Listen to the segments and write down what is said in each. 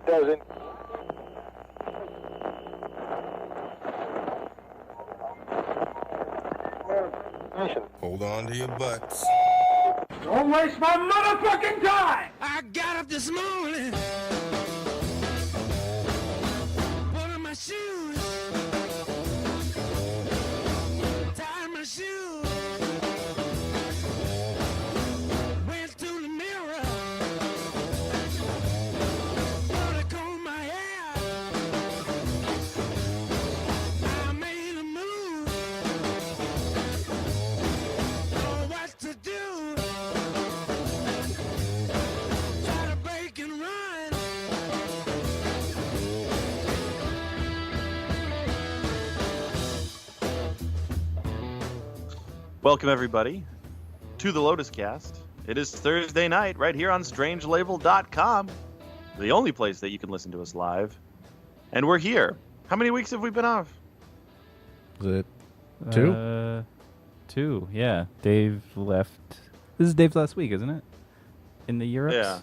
it doesn't. Hold on to your butts. Don't waste my motherfucking time! I got up this morning, put on my shoes, tied my shoes, went to the mirror, wanna comb my hair, I made a move, know what to do. Welcome, everybody, to the Lotus Cast. It is Thursday night right here on strangelabel.com, the only place that you can listen to us live. And we're here. How many weeks have we been off? Is it two? 2, yeah. Dave left. This is Dave's last week, isn't it? In the Europes? Yeah.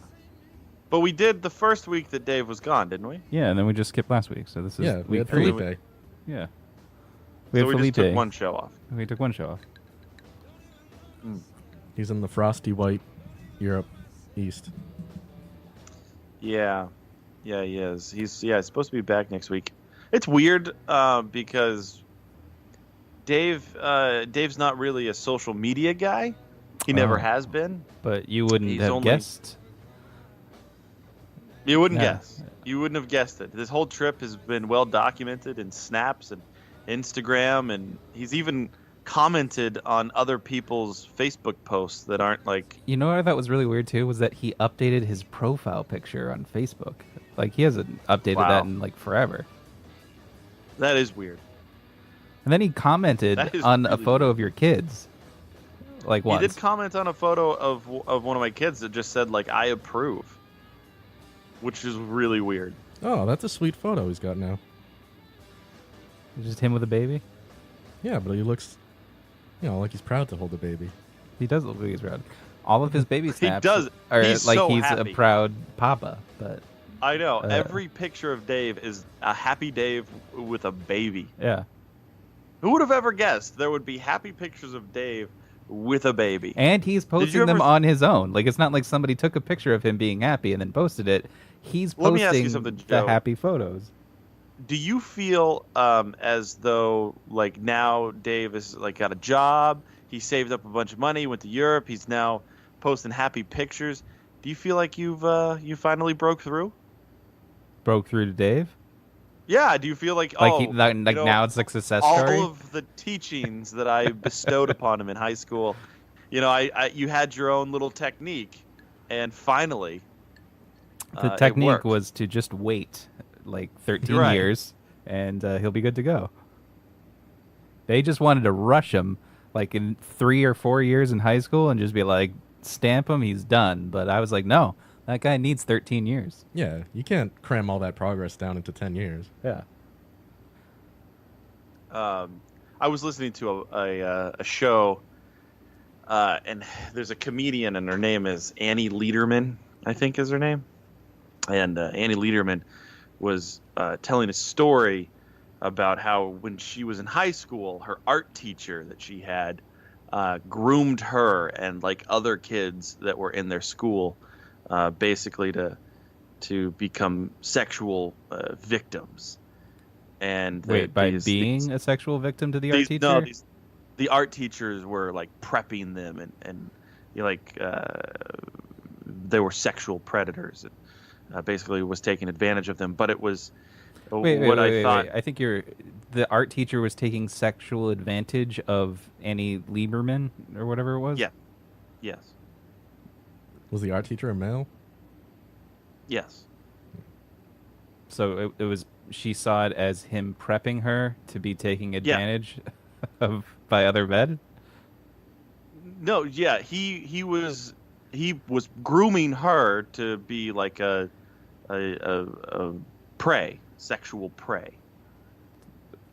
But we did the first week that Dave was gone, didn't we? Yeah, and then we just skipped last week, so this is Yeah, we week had 3. Felipe. Yeah. So we Felipe. just took one show off. We took one show off. He's in the frosty white Europe East. Yeah. Yeah, he is. He's supposed to be back next week. It's weird because Dave's not really a social media guy. He never has been. But you wouldn't He's have only- guessed. You wouldn't Yeah. guess. You wouldn't have guessed it. This whole trip has been well documented in snaps and Instagram, and he's even commented on other people's Facebook posts that aren't like... You know what I thought was really weird, too, was that he updated his profile picture on Facebook. Like, he hasn't updated Wow. that in, like, forever. That is weird. And then he commented That is on a really photo of your kids. Like, once. He did comment on a photo of one of my kids that just said, like, I approve. Which is really weird. Oh, that's a sweet photo he's got now. Just him with a baby? Yeah, but he looks, like he's proud to hold a baby. He does look like he's proud. All of his baby snaps does. are He's like so he's happy. a proud papa. But I know. Every picture of Dave is a happy Dave with a baby. yeah. Who would have ever guessed there would be happy pictures of Dave with a baby? And he's posting them on his own. Like, it's not like somebody took a picture of him being happy and then posted it. He's Let me ask you posting something, the Joe. happy photos. Do you feel as though, like, now Dave is, like, got a job, he saved up a bunch of money, went to Europe, he's now posting happy pictures. Do you feel like you finally broke through? Broke through to Dave? Yeah, do you feel like, Like, now it's like a success all story? of the teachings that I bestowed upon him in high school, you had your own little technique, and finally, The it technique worked. was to just wait, like, 13 Right. years, and he'll be good to go. They just wanted to rush him, like, in 3 or 4 years in high school and just be like, stamp him, he's done. But I was like, no, that guy needs 13 years. Yeah, you can't cram all that progress down into 10 years. Yeah. I was listening to a show, and there's a comedian, and her name is Annie Lederman, I think is her name. And Annie Lederman was telling a story about how when she was in high school, her art teacher that she had groomed her and like other kids that were in their school, basically to become sexual victims. And Wait, by being a sexual victim to the art teacher? No, the art teachers were like prepping them, and they were sexual predators, and basically was taking advantage of them. But it was Wait, I thought. I think the art teacher was taking sexual advantage of Annie Lieberman or whatever it was? Yeah. Yes. Was the art teacher a male? Yes. So it was. She saw it as him prepping her to be taking advantage of by other men. No. Yeah. He was grooming her to be like a prey, sexual prey.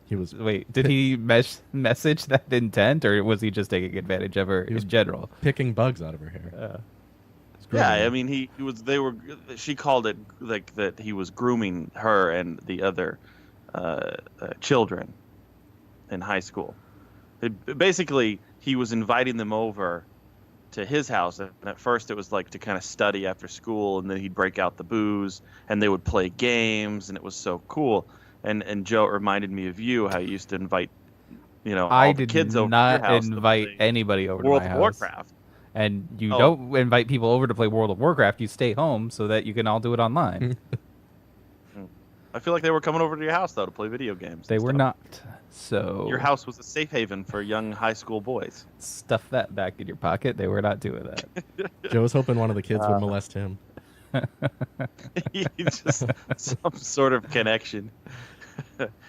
He was. Wait, did he message that intent, or was he just taking advantage of her in general? Picking bugs out of her hair. Yeah, grooming I her. mean, she called it like that he was grooming her and the other children in high school. Basically, he was inviting them over to his house, and at first it was like to kind of study after school, and then he'd break out the booze, and they would play games, and it was so cool. And Joe, it reminded me of you, how you used to invite, all I the did kids over to not your house to invite play anybody over World to of my house. Warcraft. And you Oh. don't invite people over to play World of Warcraft. You stay home so that you can all do it online. I feel like they were coming over to your house though to play video games. They and were stuff. not. So Your house was a safe haven for young high school boys. stuff that back in your pocket. They were not doing that. Joe was hoping one of the kids would molest him. Just some sort of connection.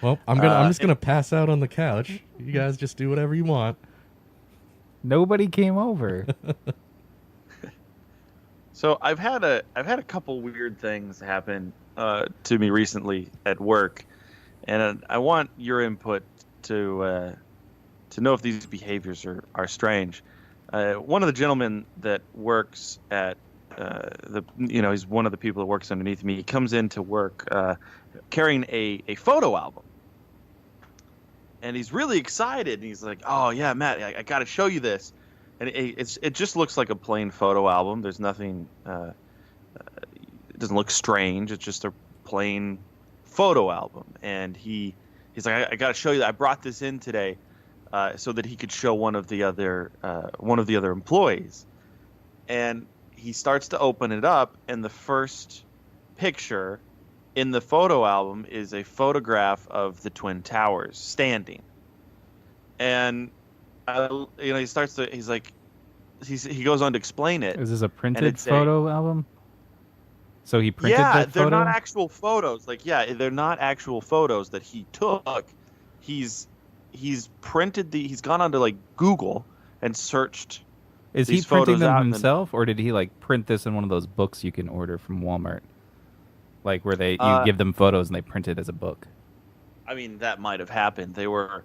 Well, I'm just gonna pass out on the couch. You guys just do whatever you want. Nobody came over. So I've had a couple weird things happen to me recently at work, and I want your input to know if these behaviors are strange. One of the gentlemen that works at he's one of the people that works underneath me. He comes into work carrying a photo album, and he's really excited. And he's like, "Oh yeah, Matt, I got to show you this." And it just looks like a plain photo album. There's nothing. It doesn't look strange. It's just a plain photo album. And he's like, I got to show you that. I brought this in today, so that he could show one of the other employees. And he starts to open it up, and the first picture in the photo album is a photograph of the Twin Towers standing. And he goes on to explain it. Is this a printed it's photo album? So he printed Yeah, that photo? they're not actual photos. They're not actual photos that he took. He's printed he's gone onto like Google and searched. Is he these printing photos them out and then- himself, or did he like print this in one of those books you can order from Walmart? Like where you give them photos and they print it as a book. I mean, that might have happened. They were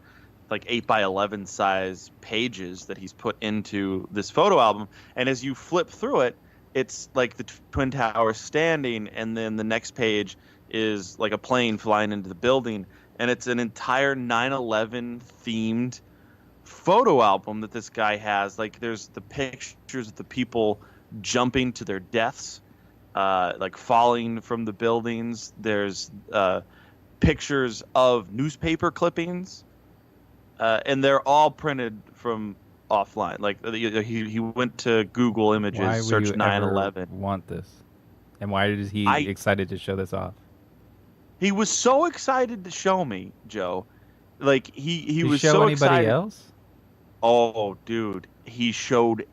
like 8x11 size pages that he's put into this photo album. And as you flip through it, it's like the Twin Towers standing, and then the next page is like a plane flying into the building. And it's an entire 9/11 themed photo album that this guy has. Like there's the pictures of the people jumping to their deaths, like falling from the buildings. There's pictures of newspaper clippings, and they're all printed from offline. Like he went to Google Images, Why would searched you 9/11. ever want this? And why is he excited to show this off? He was so excited to show me, Joe. Like he Did was show so anybody excited. else? Oh, dude, he showed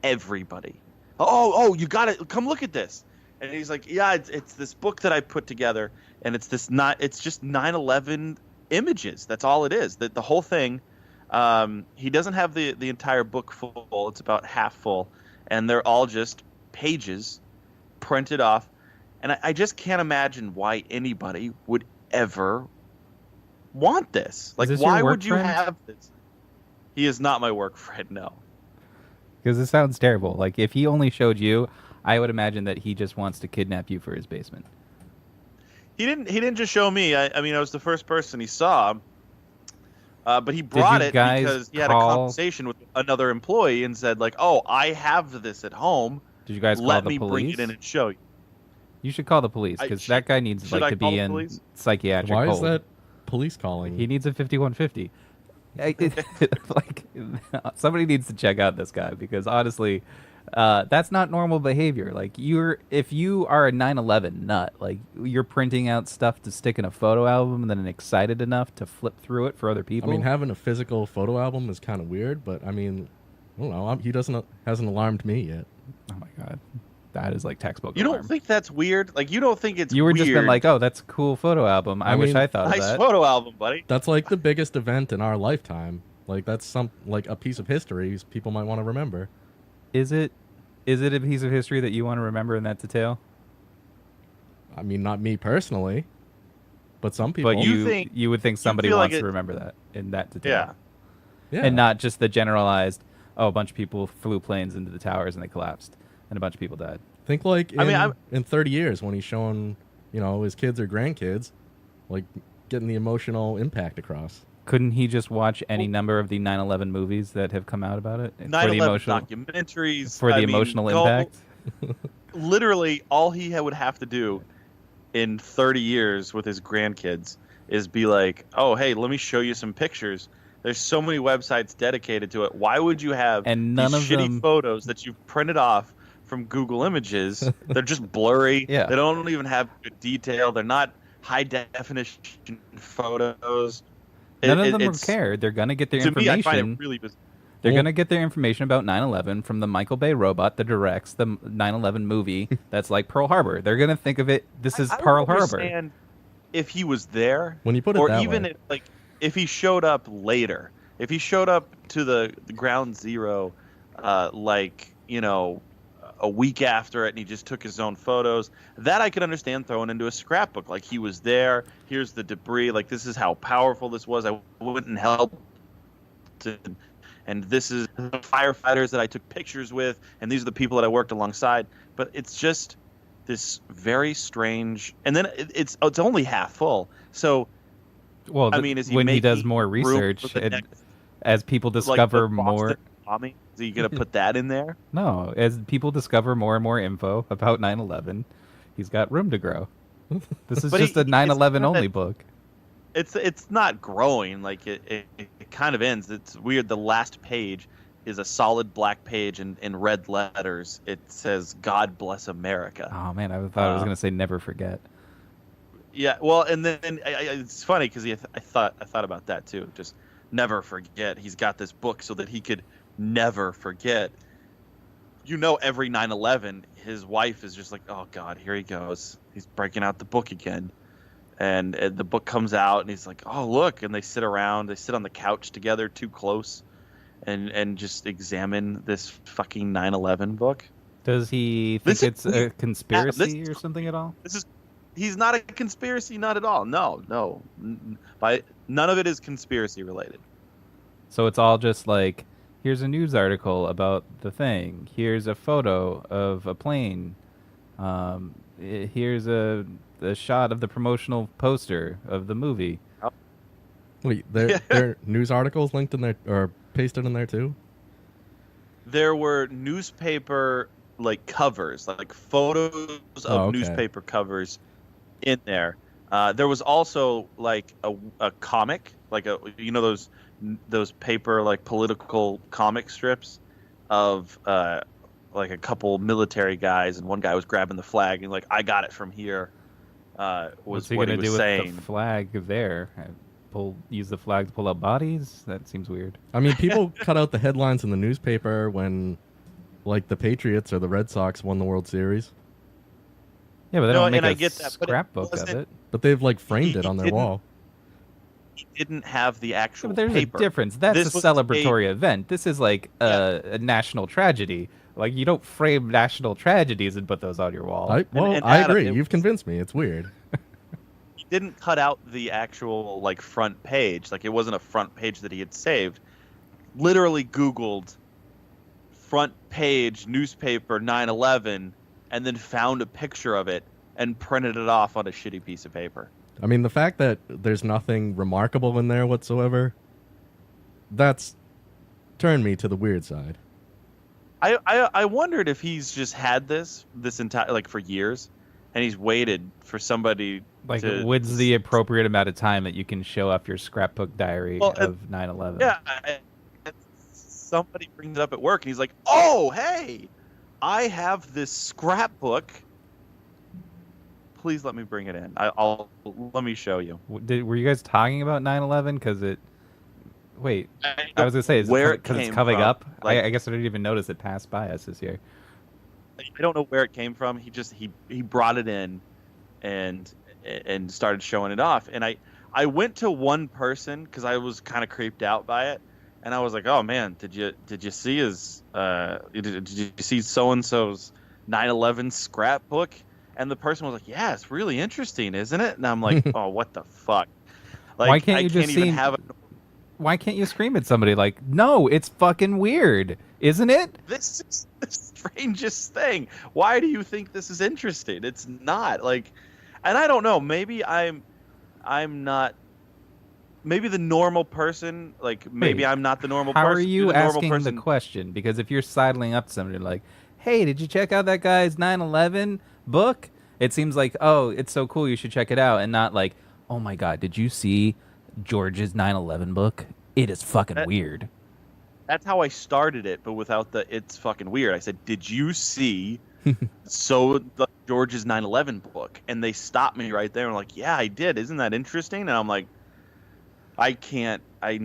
everybody. Oh, you got it. Come look at this. And he's like, yeah, it's this book that I put together, and it's just 9/11 images. That's all it is. The whole thing. He doesn't have the entire book full. It's about half full, and they're all just pages printed off. And I just can't imagine why anybody would ever want this. Like, this your why work would you friend? have this? He is not my work friend, no. Because it sounds terrible. Like if he only showed you, I would imagine that he just wants to kidnap you for his basement. He didn't just show me. I mean, I was the first person he saw. But he brought it guys because he had a call- conversation with another employee and said, like, "Oh, I have this at home. Did you guys call Let the me police? bring it in and show you." You should call the police because that guy needs should like I to call be the in police? psychiatric Why is hold. that police calling? He needs a 5150. Like somebody needs to check out this guy because honestly, that's not normal behavior. Like if you are a 9/11 nut, like you're printing out stuff to stick in a photo album and then excited enough to flip through it for other I people. mean, having a physical photo album is kind of weird, but I mean, I don't know. He hasn't alarmed me yet. Oh my god, that is like textbook. You alarm. don't think that's weird? Like, you don't think it's You were weird? just been like, oh, that's a cool photo album. I wish mean, I thought of nice that. photo album, buddy. That's like the biggest event in our lifetime. Like that's like a piece of history people might want to remember. Is it a piece of history that you want to remember in that detail? I mean, not me personally, but some people. But you would think somebody feel like wants to it- remember that in that detail. Yeah. yeah. And not just the generalized, oh, a bunch of people flew planes into the towers and they collapsed. and a bunch of people died. Think like in, I mean, in 30 years when he's showing, his kids or grandkids, like getting the emotional impact across. Couldn't he just watch any number of the 9/11 movies that have come out about it 9/11 documentaries for the emotional impact? Literally, all he would have to do in 30 years with his grandkids is be like, "Oh, hey, let me show you some pictures." There's so many websites dedicated to it. Why would you have And none these of shitty them... photos that you've printed off from Google Images? They're just blurry. Yeah. They don't even have good detail. They're not high definition photos. None of them care. They're gonna get their information. To me, I find it really bizarre. They're going to get their information about 9/11 from the Michael Bay robot that directs the 9/11 movie that's like Pearl Harbor. They're going to think of it, this is Pearl Harbor. And if he was there, when you put it or that even way. if he showed up later, if he showed up to the ground zero, a week after it, and he just took his own photos, that I could understand throwing into a scrapbook. Like, he was there, here's the debris, like, this is how powerful this was, I wouldn't help and this is the firefighters that I took pictures with, and these are the people that I worked alongside. But it's just this very strange, and then it's only half full. So, well, I mean, is he when he does making more room research, for the next, as people like, discover the more, Boston bombing, is he gonna put that in there? No, as people discover more and more info about 9/11, he's got room to grow. This is just a 9/11 only book. It's not growing, like it kind of ends. It's weird. The last page is a solid black page in red letters. It says "God bless America." Oh man, I thought I was gonna say "never forget." Yeah, well, and then it's funny because I thought about that too. Just never forget. He's got this book so that he could never forget. Every 9/11, his wife is just like, "Oh God, here he goes. He's breaking out the book again." And the book comes out, and he's like, "Oh, look!" And they sit around. They sit on the couch together, too close, and just examine this fucking 9/11 book. Does he think it's a conspiracy or something at all? He's not a conspiracy, not at all. No. None of it is conspiracy related. So it's all just like, here's a news article about the thing. Here's a photo of a plane. Here's a shot of the promotional poster of the movie. Wait, there are news articles linked in there or pasted in there too? There were newspaper covers, like photos of newspaper covers in there. There was also a comic, those paper political comic strips of a couple military guys, and one guy was grabbing the flag and I got it from here. What's he what gonna he was do saying. with the flag there? Use the flag to pull out bodies? That seems weird. I mean, people cut out the headlines in the newspaper when, the Patriots or the Red Sox won the World Series. Yeah, but they don't make I a get that, scrapbook of it. But they've framed it on their wall. He didn't have the actual But there's paper. a difference. That's This a was celebratory event. This is a national tragedy. You don't frame national tragedies and put those on your wall. I Adam, agree. You've convinced me. It's weird. He didn't cut out the actual front page. It wasn't a front page that he had saved. Literally Googled front page newspaper 9/11 and then found a picture of it and printed it off on a shitty piece of paper. I mean, the fact that there's nothing remarkable in there whatsoever, that's turned me to the weird side. I wondered if he's just had this entire for years, and he's waited for somebody to. When's the appropriate amount of time that you can show off your scrapbook diary of 9/11? Yeah, somebody brings it up at work, and he's like, "Oh, hey, I have this scrapbook. Please let me bring it in. Let me show you." Were you guys talking about 9/11? Because it. Wait, I was gonna say, is where it because it it's came coming from. up? I guess I didn't even notice it passed by us this year. I don't know where it came from. He brought it in, and started showing it off. And I went to one person because I was kind of creeped out by it, and I was like, "Oh man, did you see his did you see so and so's 9/11 scrapbook?" And the person was like, "Yeah, it's really interesting, isn't it?" And I'm like, "Oh, what the fuck? Why can't you I just can't even see? have it." why can't you scream at somebody like, no, it's fucking weird, isn't it? This is the strangest thing. Why do you think this is interesting? It's not like, and I don't know. Maybe I'm not. Maybe the normal person, like maybe I'm not the normal person. How are you the normal asking person. the question? Because if you're sidling up to somebody like, hey, did you check out that guy's 9/11 book? It seems like, oh, it's so cool, you should check it out, and not like, oh my God, did you see George's 9/11 book? It is fucking weird. That's how I started it, but without the "it's fucking weird." I said, "Did you see George's 9/11 book?" And they stopped me right there and were like, "Yeah, I did. Isn't that interesting?" And I'm like, I can't. I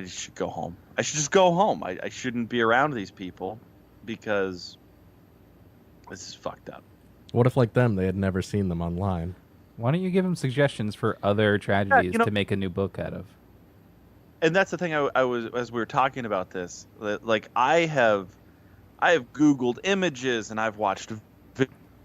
should go home. I should just go home. I shouldn't be around these people because this is fucked up. What if, like them, they had never seen them online? Why don't you give them suggestions for other tragedies to make a new book out of? And that's the thing. I was, as we were talking about this, like I have Googled images and I've watched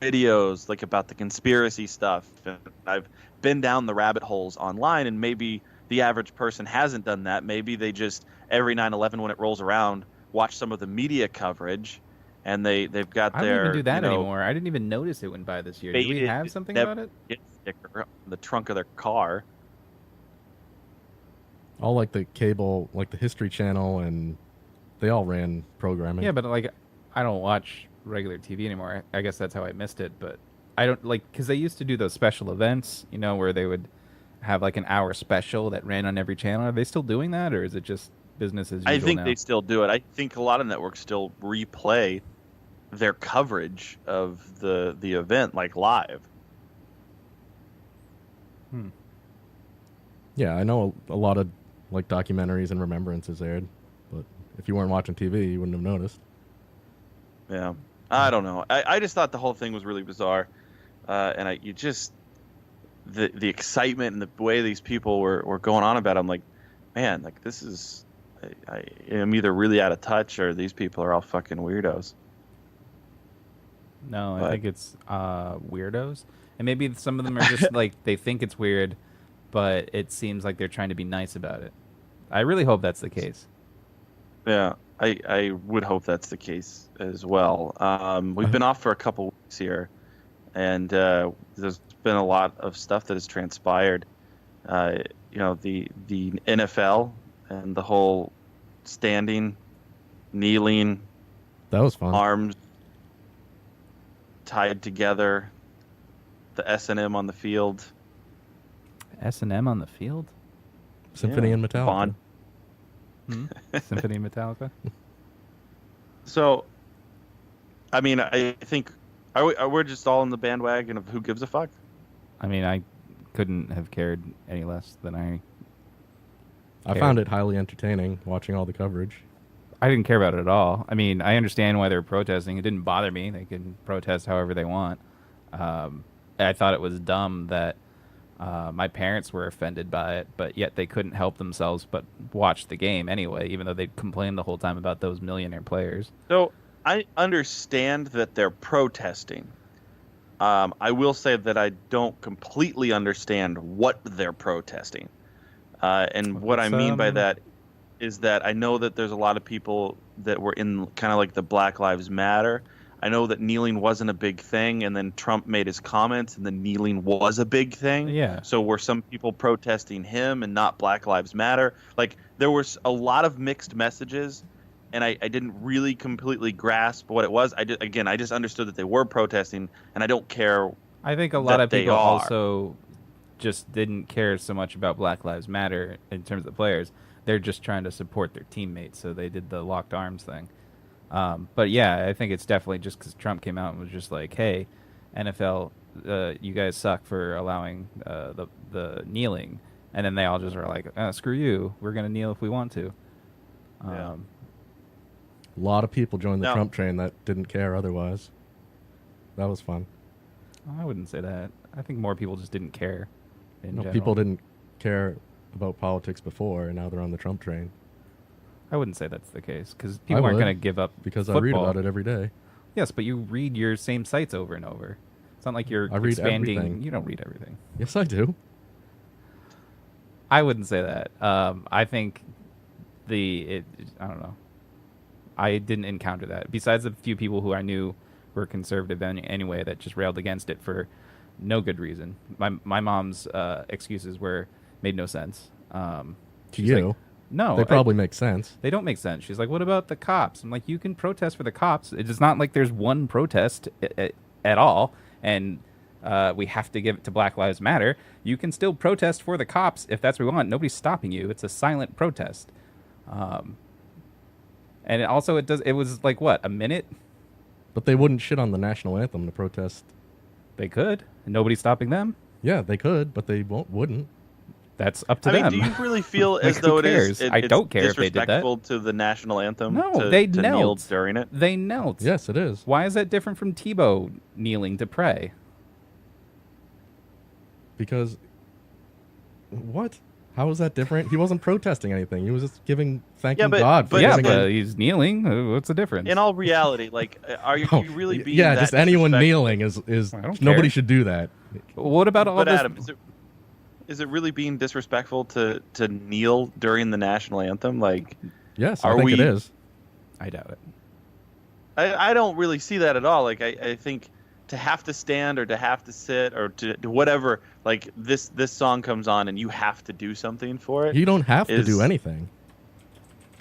videos like about the conspiracy stuff, and I've been down the rabbit holes online, and maybe the average person hasn't done that. Maybe they just, every 9/11 when it rolls around, watch some of the media coverage, and they've got I their. don't even do that anymore. I didn't even notice it went by this year. Do we have something about it? Sticker on the trunk of their car. All like the cable, like the History Channel, and they all ran programming. Yeah, but like, I don't watch regular TV anymore. I guess that's how I missed it. But I don't like, because they used to do those special events, you know, where they would have like an hour special that ran on every channel. Are they still doing that, or is it just business as usual? I think now? they still do it. I think a lot of networks still replay their coverage of the event like live. Yeah, I know a lot of like documentaries and remembrances aired, but if you weren't watching TV, you wouldn't have noticed. Yeah, I don't know. I just thought the whole thing was really bizarre, and the excitement and the way these people were going on about it, I'm like, man, like this is, I am either really out of touch or these people are all fucking weirdos. No, I think it's weirdos, and maybe some of them are just like they think it's weird, but it seems like they're trying to be nice about it. I really hope that's the case. Yeah, I would hope that's the case as well. We've been off for a couple weeks here, and there's been a lot of stuff that has transpired. You know, the NFL and the whole standing, kneeling, That was fun. arms tied together, the S&M on the field. S&M on the field? Symphony and Metallica. Bond. Symphony and Metallica? So, I mean, I think we're just all in the bandwagon of who gives a fuck. I mean, I couldn't have cared any less than I found it highly entertaining watching all the coverage. I didn't care about it at all. I mean, I understand why they were protesting. It didn't bother me. They can protest however they want. I thought it was dumb that my parents were offended by it, but yet they couldn't help themselves but watch the game anyway, even though they'd complained the whole time about those millionaire players. So I understand that they're protesting. I will say that I don't completely understand what they're protesting. And what I mean by that is that I know that there's a lot of people that were in kind of like the Black Lives Matter. I know that kneeling wasn't a big thing, and then Trump made his comments, and then kneeling was a big thing. Yeah. So were some people protesting him and not Black Lives Matter? Like, there was a lot of mixed messages, and I didn't really completely grasp what it was. I just understood that they were protesting, and I don't care. I think a lot of people are. also just didn't care so much about Black Lives Matter in terms of the players. They're just trying to support their teammates, so they did the locked arms thing. But yeah, I think it's definitely just because Trump came out and was just like, hey, NFL, you guys suck for allowing the kneeling. And then they all just are like, screw you. We're going to kneel if we want to. A lot of people joined the No. Trump train that didn't care otherwise. That was fun. I wouldn't say that. I think more people just didn't care in general. People didn't care about politics before, and now they're on the Trump train. I wouldn't say that's the case because people aren't would, going to give up Because football. I read about it every day. Yes, but you read your same sites over and over. It's not like you're I read expanding. everything. You don't read everything. Yes, I do. I wouldn't say that. I think I don't know. I didn't encounter that. Besides the few people who I knew were conservative anyway that just railed against it for no good reason. My mom's excuses made no sense. To she's you? like, no, They probably make sense. they don't make sense. She's like, what about the cops? I'm like, you can protest for the cops. It's not like there's one protest at all, and we have to give it to Black Lives Matter. You can still protest for the cops if that's what we want. Nobody's stopping you. It's a silent protest. And it was like, what, a minute? But they wouldn't shit on the national anthem to protest. They could. And nobody's stopping them. Yeah, they could, but they wouldn't. That's up to I them. mean, do you really feel Like, as though who it is? cares? I don't care if they did that. Disrespectful to the national anthem. No, to, they to kneel knelt during it. They knelt. Yes, it is. Why is that different from Tebow kneeling to pray? Because what? How is that different? He wasn't protesting anything. He was just thanking God for but giving But he's kneeling. What's the difference? In all reality, like, are you really being? Yeah, that just anyone disrespectful? kneeling is I don't nobody care. should do that. What about all But this? Adam, is it really being disrespectful to kneel during the national anthem? Like, Yes, Are I think it we- is. I doubt it. I don't really see that at all. Like, I think to have to stand or to have to sit or to whatever, like this song comes on and you have to do something for it. You don't have to is- do anything.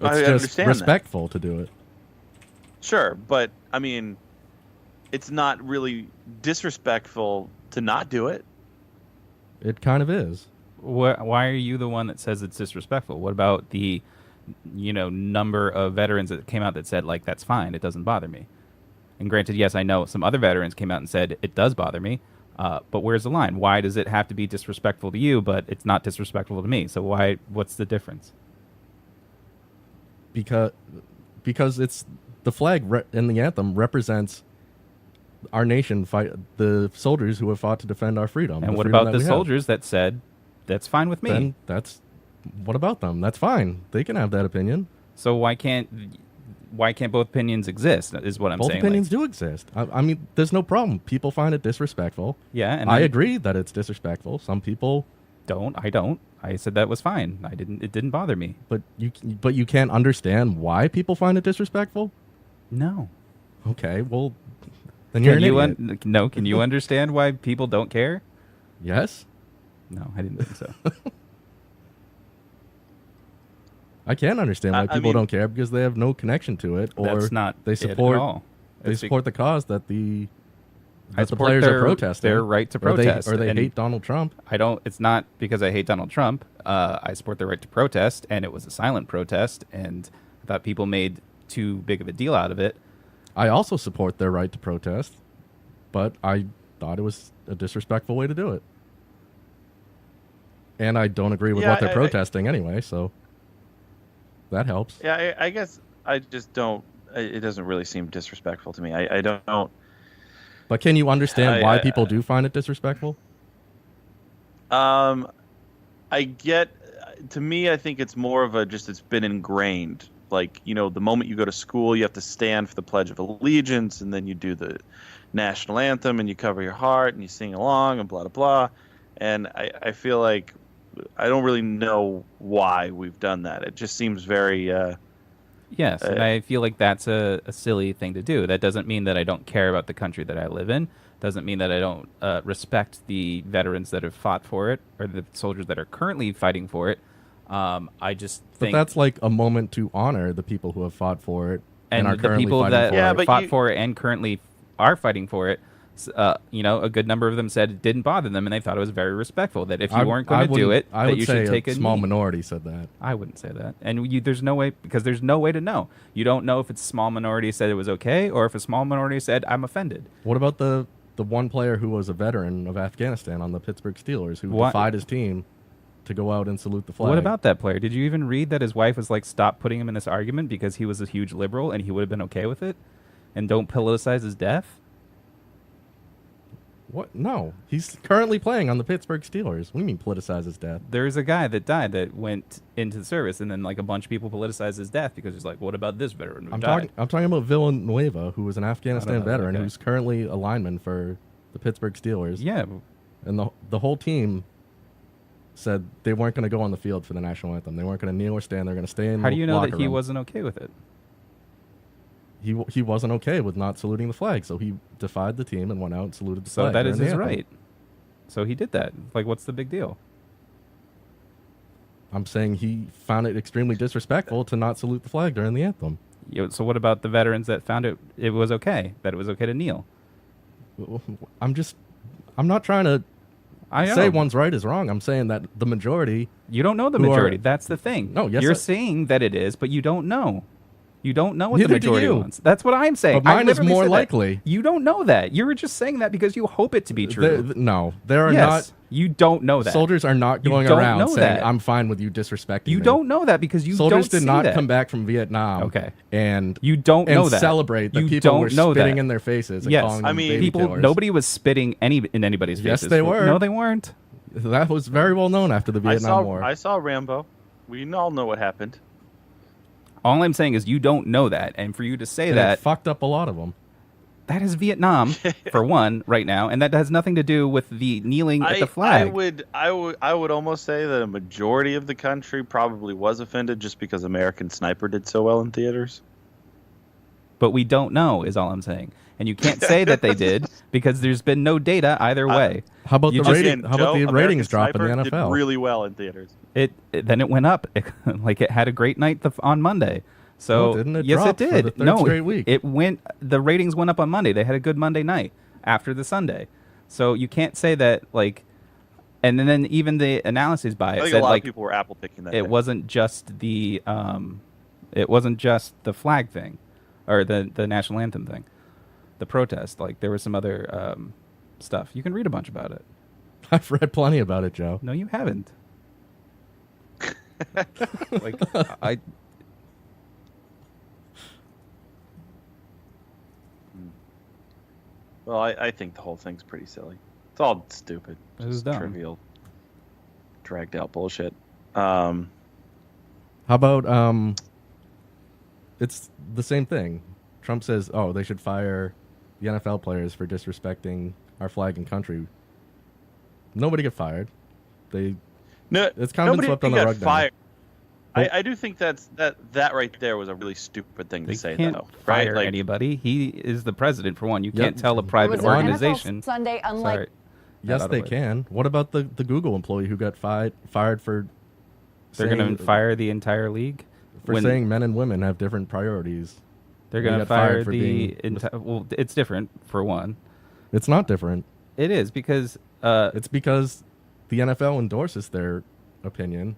It's I just understand that. respectful to do it. Sure, but I mean, it's not really disrespectful to not do it. It kind of is. Why are you the one that says it's disrespectful? What about the, number of veterans that came out that said, like, that's fine, it doesn't bother me? And granted, yes, I know some other veterans came out and said it does bother me, but where's the line? Why does it have to be disrespectful to you, but it's not disrespectful to me? So what's the difference? Because it's the flag and the anthem represents our nation, the soldiers who have fought to defend our freedom. And what freedom about that the we have. soldiers that said, that's fine with me? Then what about them? That's fine. They can have that opinion. So why can't both opinions exist, is what I'm Both saying. opinions do exist. I mean, there's no problem. People find it disrespectful. Yeah, and I agree that it's disrespectful. Some people I don't. I said that was fine. It didn't bother me. but you can't understand why people find it disrespectful? No. Okay, well, then you're an idiot. Can you understand why people don't care? Yes? No, I didn't think so. I can understand why I people mean- don't care because they have no connection to it, or That's not they it at support all. they It's support the cause that the support players their- are protesting. their right to protest, or they and- hate Donald Trump. It's not because I hate Donald Trump. I support the right to protest, and it was a silent protest, and I thought people made too big of a deal out of it. I also support their right to protest, but I thought it was a disrespectful way to do it. And I don't agree with Yeah, what they're I- protesting anyway, so that helps. Yeah, I guess I just don't. It doesn't really seem disrespectful to me. I don't. But can you understand why I- people do find it disrespectful? I get. To me, I think it's more of it's been ingrained. Like, the moment you go to school, you have to stand for the Pledge of Allegiance, and then you do the national anthem, and you cover your heart, and you sing along, and blah, blah, blah. And I feel like I don't really know why we've done that. It just seems very... Yes, and I feel like that's a silly thing to do. That doesn't mean that I don't care about the country that I live in. Doesn't mean that I don't respect the veterans that have fought for it, or the soldiers that are currently fighting for it. I just But think... that's like a moment to honor the people who have fought for it and, are the currently people fighting that for Yeah, it. but fought you- for it and currently are fighting for it, a good number of them said it didn't bother them, and they thought it was very respectful. That if you weren't going to do wouldn't- it, I that would you say should take a a small knee. minority said that. I wouldn't say that, and there's no way, because there's no way to know. You don't know if it's a small minority said it was okay, or if a small minority said I'm offended. What about the one player who was a veteran of Afghanistan on the Pittsburgh Steelers who What- defied his team to go out and salute the flag? What about that player? Did you even read that his wife was like, stop putting him in this argument because he was a huge liberal and he would have been okay with it, and don't politicize his death? What? No, he's currently playing on the Pittsburgh Steelers. What do you mean politicize his death? There's a guy that died that went into the service, and then like a bunch of people politicized his death because he's like, what about this veteran who died? I'm talking about Villanueva, who was an Afghanistan know that veteran guy. who's currently a lineman for the Pittsburgh Steelers. Yeah, And the whole team said they weren't going to go on the field for the national anthem. They weren't going to kneel or stand. They're going to stay in. How do you know that he room. wasn't okay with it? He wasn't okay with not saluting the flag, so he defied the team and went out and saluted the So flag. that is during his the anthem. right. So he did that. Like, what's the big deal? I'm saying he found it extremely disrespectful to not salute the flag during the anthem. So what about the veterans that found it was okay, that it was okay to kneel? I'm not trying to I know. say one's right is wrong. I'm saying that the majority. You don't know the who majority. are- That's the thing. No, yes, You're I- saying that it is, but you don't know. You don't know what Neither the do majority you. wants. That's what I'm saying. But mine I is literally more said that. likely. You don't know that. You were just saying that because you hope it to be true. No, there are Yes, you don't know not. that. Soldiers are not You going don't around know saying, that. I'm fine with you disrespecting You me. don't know that because you Soldiers don't did not see that. come back from Vietnam. Okay. And You don't and know that. celebrate that You people don't were know spitting that. in their faces and Yes. calling I them mean, baby People, killers. nobody was spitting in anybody's Yes, faces. they were. No, they weren't. That was very well known after the Vietnam War. I saw Rambo. We all know what happened. All I'm saying is you don't know that, and for you to say And that, it fucked up a lot of them. that is Vietnam for one right now, and that has nothing to do with the kneeling at the flag. I would almost say that a majority of the country probably was offended just because American Sniper did so well in theaters. But we don't know, is all I'm saying. And you can't say that they did because there's been no data either way. How about You the just- rating? How about the American ratings drop in Sniper the did NFL? really well in theaters. Then it went up. Like it had a great night on Monday. So No, didn't it yes, drop it for did. the third No, straight week? it went. The ratings went up on Monday. They had a good Monday night after the Sunday. So you can't say that like. And then even the analysis by I it think said a lot like of people were apple picking that. it day. wasn't just the flag thing, or the national anthem thing, the protest. Like there was some other stuff. You can read a bunch about it. I've read plenty about it, Joe. No, you haven't. Like I. Well, I think the whole thing's pretty silly. It's all stupid. It was Just dumb. trivial, dragged out bullshit. How about it's the same thing. Trump says, "Oh, they should fire the NFL players for disrespecting our flag and country." Nobody get fired. It's kind of been nobody swept on the got rug now. fired. Well- I do think that right there was a really stupid thing They to say, can't though. fire Right? Like, anybody. He is the president for one. You Yeah, can't tell a it private was an NFL organization. Sunday, unlike Sorry. Yes, Not they always. can. What about the Google employee who got fired for? They're saying- going to fire the entire league. for saying men and women have different priorities. They're They going to got fired fire for the being- entire. Well, it's different for one. It's not different. It is because It's because the NFL endorses their opinion.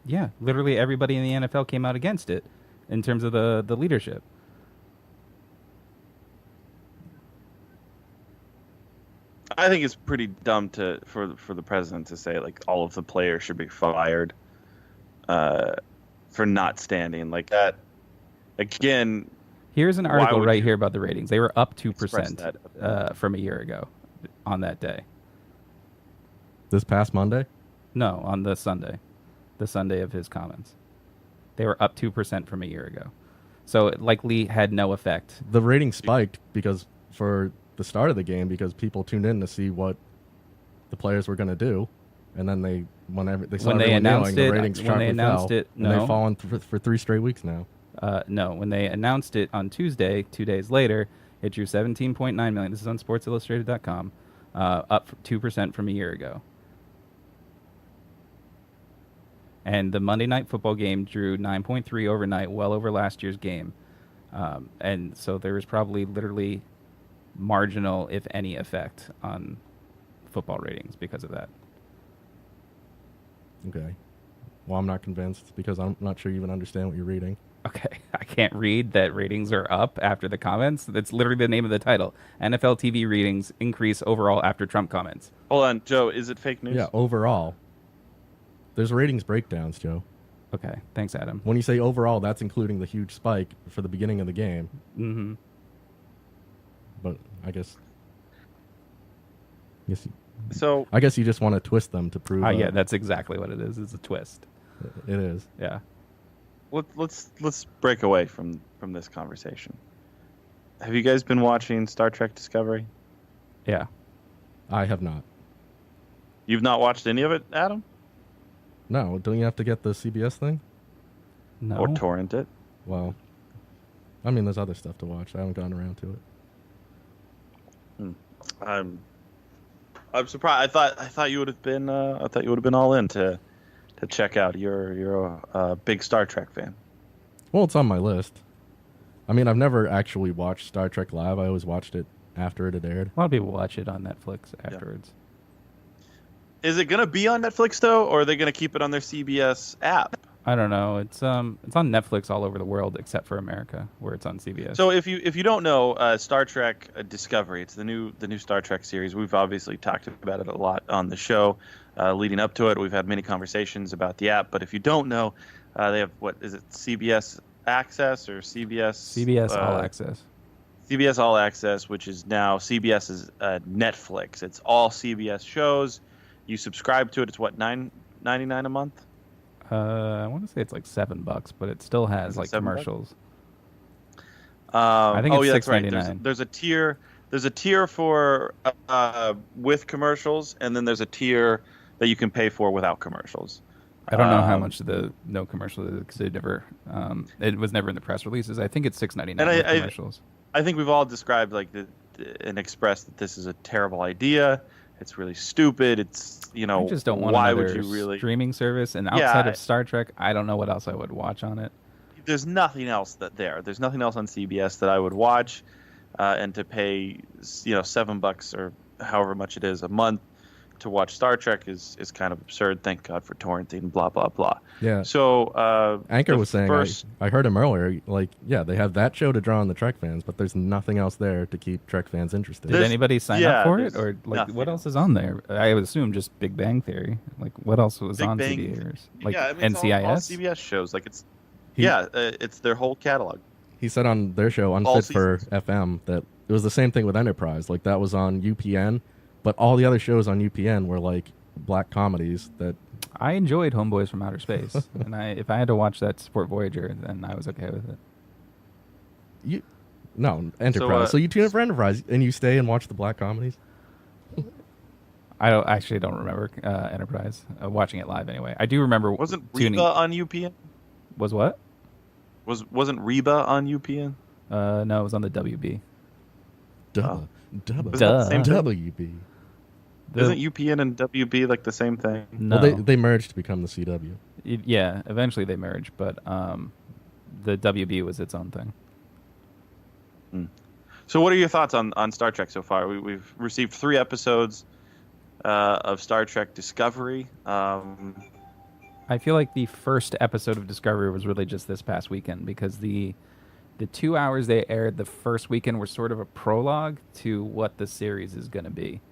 yeah, literally everybody in the NFL came out against it in terms of the leadership. I think it's pretty dumb for the president to say like all of the players should be fired for not standing like that. Again, Here's an Why article would right you here about the ratings. They were up 2% express that? from a year ago on that day. This past Monday, No, on the Sunday of his comments. They were up 2% from a year ago. So it likely had no effect. the rating spiked because for the start of the game because people tuned in to see what the players were going to do, and then whenever they saw When they everyone announced kneeling, it- the ratings when sharply they announced fell, it, and no. they've fallen for 3 straight weeks now. No, when they announced it on Tuesday, 2 days later, it drew 17.9 million. This is on SportsIllustrated.com, up 2% from a year ago. And the Monday Night Football game drew 9.3 overnight, well over last year's game. And so there was probably literally marginal, if any, effect on football ratings because of that. Okay. Well, I'm not convinced because I'm not sure you even understand what you're reading. Okay, I can't read that ratings are up after the comments. That's literally the name of the title. NFL TV ratings increase overall after Trump comments. hold on, Joe. Is it fake news? Yeah, overall. There's ratings breakdowns, Joe. Okay, thanks, Adam. When you say overall, that's including the huge spike for the beginning of the game. Mm-hmm. But I guess So I guess you just want to twist them to prove. Yeah, that's exactly what it is. It's a twist. it is. Yeah. let's break away from this conversation. Have you guys been watching Star Trek Discovery? Yeah. I have not. You've not watched any of it, Adam? No, don't you have to get the CBS thing? No. Or torrent it. Well, I mean, there's other stuff to watch. I haven't gotten around to it. I'm surprised. I thought you would have been. I thought you would have been all in to check out. You're a big Star Trek fan. Well, it's on my list. I mean, I've never actually watched Star Trek live. I always watched it after it had aired. A lot of people watch it on Netflix afterwards. Is it gonna be on Netflix though, or are they gonna keep it on their CBS app? I don't know. It's on Netflix all over the world except for America, where it's on CBS. So if you don't know, Star Trek Discovery, it's the new Star Trek series. We've obviously talked about it a lot on the show. Leading up to it, we've had many conversations about the app. But if you don't know, they have, what is it, CBS Access or CBS All Access. CBS All Access, which is now CBS's Netflix. It's all CBS shows. You subscribe to it. It's what, $9.99 a month? I want to say it's like $7, but it still has like $7? commercials. I think it's $6.99. $6.99. There's a tier. There's a tier for with commercials, and then there's a tier that you can pay for without commercials. I don't know how much the no commercial is because it was never in the press releases. I think it's $6.99 with commercials. I think we've all described and expressed that this is a terrible idea. It's really stupid. It's, I just don't want why another would you really streaming service. And outside of Star Trek, I don't know what else I would watch on it. There's nothing else There's nothing else on CBS that I would watch, and to pay $7 or however much it is a month to watch Star Trek is kind of absurd. Thank God for torrenting. Blah blah blah. Yeah. So Anchor was saying, I heard him earlier. Like, yeah, they have that show to draw on the Trek fans, but there's nothing else there to keep Trek fans interested. Did anybody sign up for it, or like nothing. what else is on there? I would assume just Big Bang Theory. Like, what else was on CBS? Like it's NCIS. all CBS shows. Like it's their whole catalog. He said on their show, Unfit for FM, that it was the same thing with Enterprise. Like, that was on UPN, but all the other shows on UPN were like black comedies that. I enjoyed Homeboys from Outer Space, and if I had to watch that Sport Voyager, then I was okay with it. Enterprise. So you tune in for Enterprise and you stay and watch the black comedies? I don't remember Enterprise watching it live anyway. I do remember. Wasn't Reba on UPN? Was what? Wasn't Reba on UPN? No, it was on the WB. WB. Isn't UPN and WB like the same thing? No. Well, they merged to become the CW. Yeah, eventually they merged, but the WB was its own thing. So what are your thoughts on Star Trek so far? We've received 3 episodes of Star Trek Discovery. I feel like the first episode of Discovery was really just this past weekend, because the 2 hours they aired the first weekend were sort of a prologue to what the series is going to be.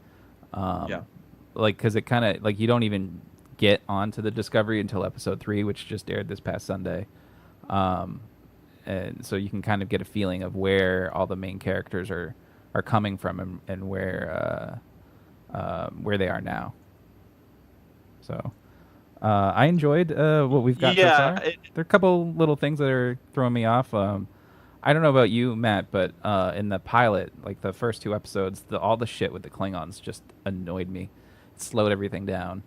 Like, because it kind of, like, you don't even get onto the Discovery until episode 3, which just aired this past Sunday. And so you can kind of get a feeling of where all the main characters are coming from and where they are now. So I enjoyed what we've got so far. There are a couple little things that are throwing me off. I don't know about you, Matt, but in the pilot, like the first 2 episodes, all the shit with the Klingons just annoyed me. It slowed everything down.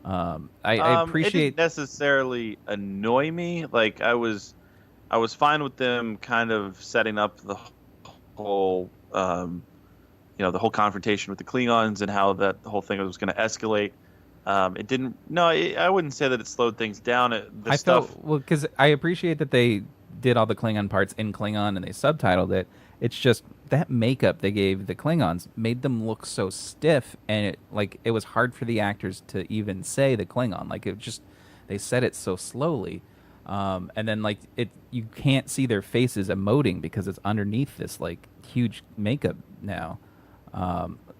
I appreciate. It didn't necessarily annoy me. Like, I was fine with them kind of setting up the whole, the whole confrontation with the Klingons and how the whole thing was going to escalate. It didn't. No, I wouldn't say that it slowed things down. Because I appreciate that they did all the Klingon parts in Klingon and they subtitled it. It's just that makeup they gave the Klingons made them look so stiff, and it was hard for the actors to even say the Klingon. Like, they said it so slowly, and then you can't see their faces emoting because it's underneath this like huge makeup now.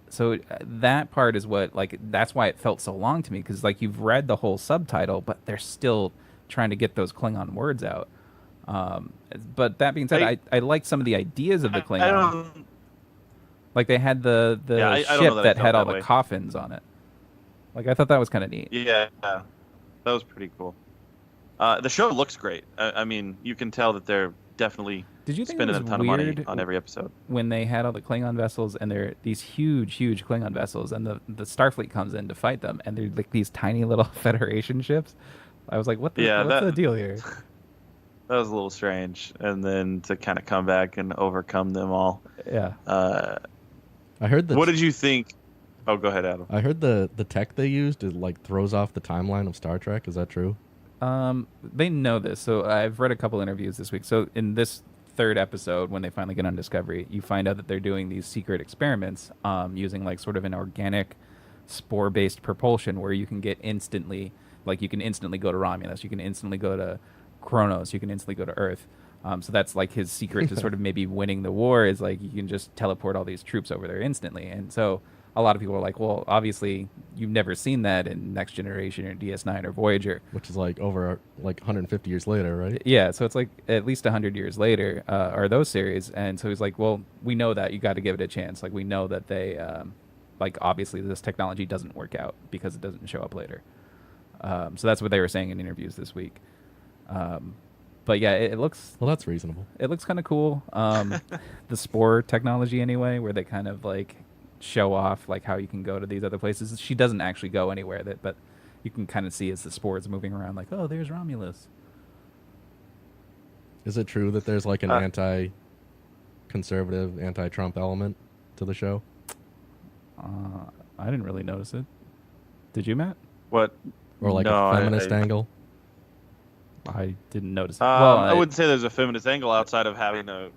So that part is that's why it felt so long to me, because you've read the whole subtitle, but they're still trying to get those Klingon words out. But that being said, I like some of the ideas of the Klingon. Like, they had the ship that had all the coffins on it. Like, I thought that was kind of neat. Yeah, that was pretty cool. The show looks great. I mean, you can tell that they're definitely Did you think spending it a was ton of money weird on every episode. when they had all the Klingon vessels and they're these huge Klingon vessels, and the Starfleet comes in to fight them, and they're like these tiny little Federation ships? I was like, what's the deal here? That was a little strange, and then to kind of come back and overcome them all. Yeah. I heard that. What did you think? Oh, go ahead, Adam. I heard the tech they used is like throws off the timeline of Star Trek. Is that true? They know this. So I've read a couple interviews this week. So in this third episode, when they finally get on Discovery, you find out that they're doing these secret experiments using like sort of an organic spore-based propulsion where you can get instantly, like you can instantly go to Romulus, you can instantly go to Kronos, you can instantly go to Earth. So that's like his secret to sort of maybe winning the war is like you can just teleport all these troops over there instantly. And so a lot of people are like, well, obviously you've never seen that in Next Generation or DS9 or Voyager. Which is like over like 150 years later, right? Yeah, so it's like at least 100 years later are those series. And so he's like, well, we know that. You got to give it a chance. Like we know that they, like obviously this technology doesn't work out because it doesn't show up later. So that's what they were saying in interviews this week. But yeah, it looks... Well, that's reasonable. It looks kind of cool. The spore technology anyway, where they kind of like show off like how you can go to these other places. She doesn't actually go anywhere, but you can kind of see as the spores moving around like, oh, there's Romulus. Is it true that there's like an anti-conservative, anti-Trump element to the show? I didn't really notice it. Did you, Matt? What? Or like No, a feminist angle? I didn't notice it. I wouldn't say there's a feminist angle outside of having a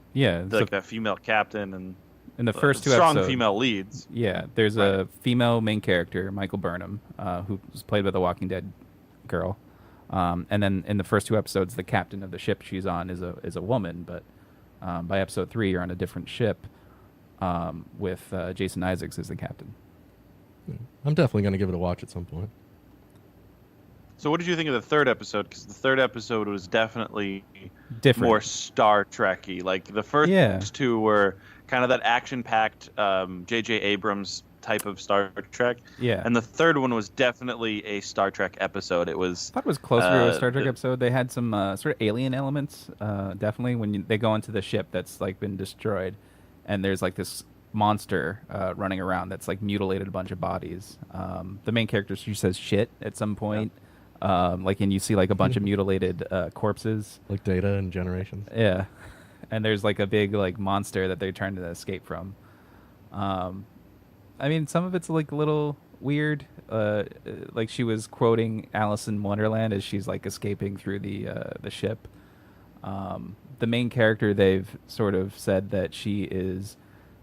female captain and in the first two strong episodes, female leads. Yeah, there's a female main character, Michael Burnham, who was played by the Walking Dead girl. And then in the first two episodes, the captain of the ship she's on is a woman. But by episode 3, you're on a different ship with Jason Isaacs as the captain. I'm definitely going to give it a watch at some point. So what did you think of the third episode? Because the third episode was definitely Different. more Star Trek-y. Like the first two were kind of that action-packed J.J. Abrams type of Star Trek. Yeah. And the third one was definitely a Star Trek episode. It was... I thought it was closer to a Star Trek episode. They had some sort of alien elements, definitely, when they go into the ship that's like been destroyed. And there's like this monster running around that's like mutilated a bunch of bodies. The main character, she says shit at some point. Yeah. And you see like a bunch of mutilated corpses. Like Data and Generations. Yeah. And there's like a big like monster that they're trying to escape from. I mean, some of it's like a little weird. Like she was quoting Alice in Wonderland as she's like escaping through the ship. The main character, they've sort of said that she is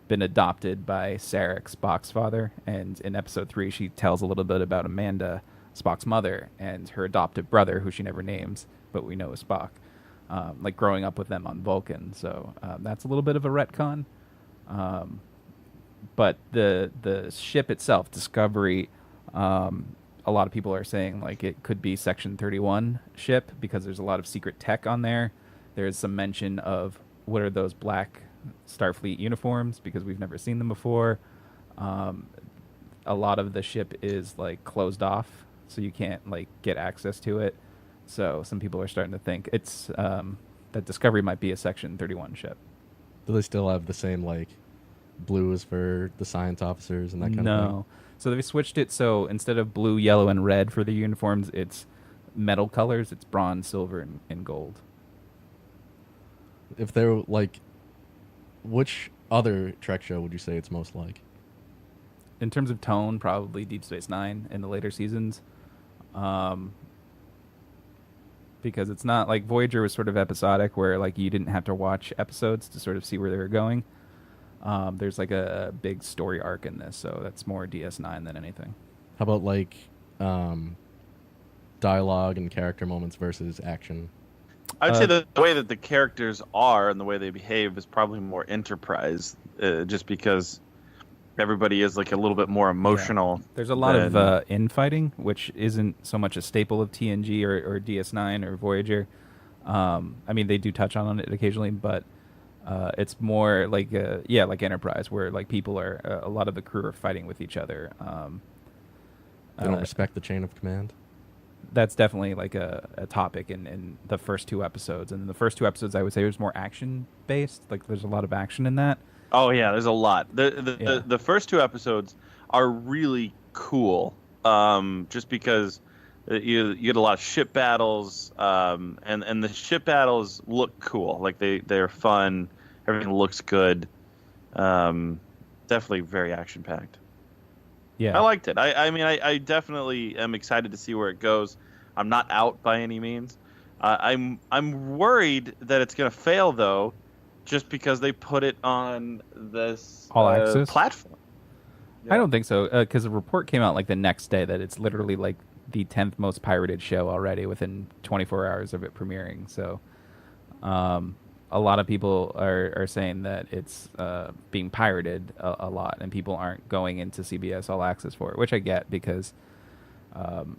been adopted by Sarek, Spock's father. And in episode 3, she tells a little bit about Amanda, Spock's mother, and her adoptive brother, who she never names, but we know is Spock, like growing up with them on Vulcan. So that's a little bit of a retcon. But the ship itself, Discovery, a lot of people are saying like it could be Section 31 ship because there's a lot of secret tech on there. There's some mention of what are those black Starfleet uniforms because we've never seen them before. A lot of the ship is like closed off, so you can't like get access to it. So some people are starting to think it's that Discovery might be a Section 31 ship. Do they still have the same like blues for the science officers and that kind of thing? No. So they switched it so instead of blue, yellow, and red for the uniforms, it's metal colors. It's bronze, silver, and gold. If they're like, which other Trek show would you say it's most like? In terms of tone, probably Deep Space Nine in the later seasons. Because it's not like Voyager was sort of episodic where like you didn't have to watch episodes to sort of see where they were going. There's like a big story arc in this, so that's more DS9 than anything. How about like dialogue and character moments versus action? I'd say the way that the characters are and the way they behave is probably more Enterprise, just because everybody is like a little bit more emotional. Yeah. There's a lot of infighting, which isn't so much a staple of TNG or DS9 or Voyager. I mean, they do touch on it occasionally, but it's more like like Enterprise, where like people are a lot of the crew are fighting with each other. They don't respect the chain of command. that's definitely like a topic in the first 2 episodes. And the first 2 episodes, I would say, was more action based. Like there's a lot of action in that. Oh yeah, there's a lot. Yeah. The first 2 episodes are really cool. Just because you get a lot of ship battles, and the ship battles look cool. Like they're fun. Everything looks good. Definitely very action packed. Yeah, I liked it. I definitely am excited to see where it goes. I'm not out by any means. I'm worried that it's going to fail though, just because they put it on this All Access platform. I don't think so, because a report came out like the next day that it's literally like the 10th most pirated show already within 24 hours of it premiering. So, a lot of people are saying that it's being pirated a lot, and people aren't going into CBS All Access for it, which I get because.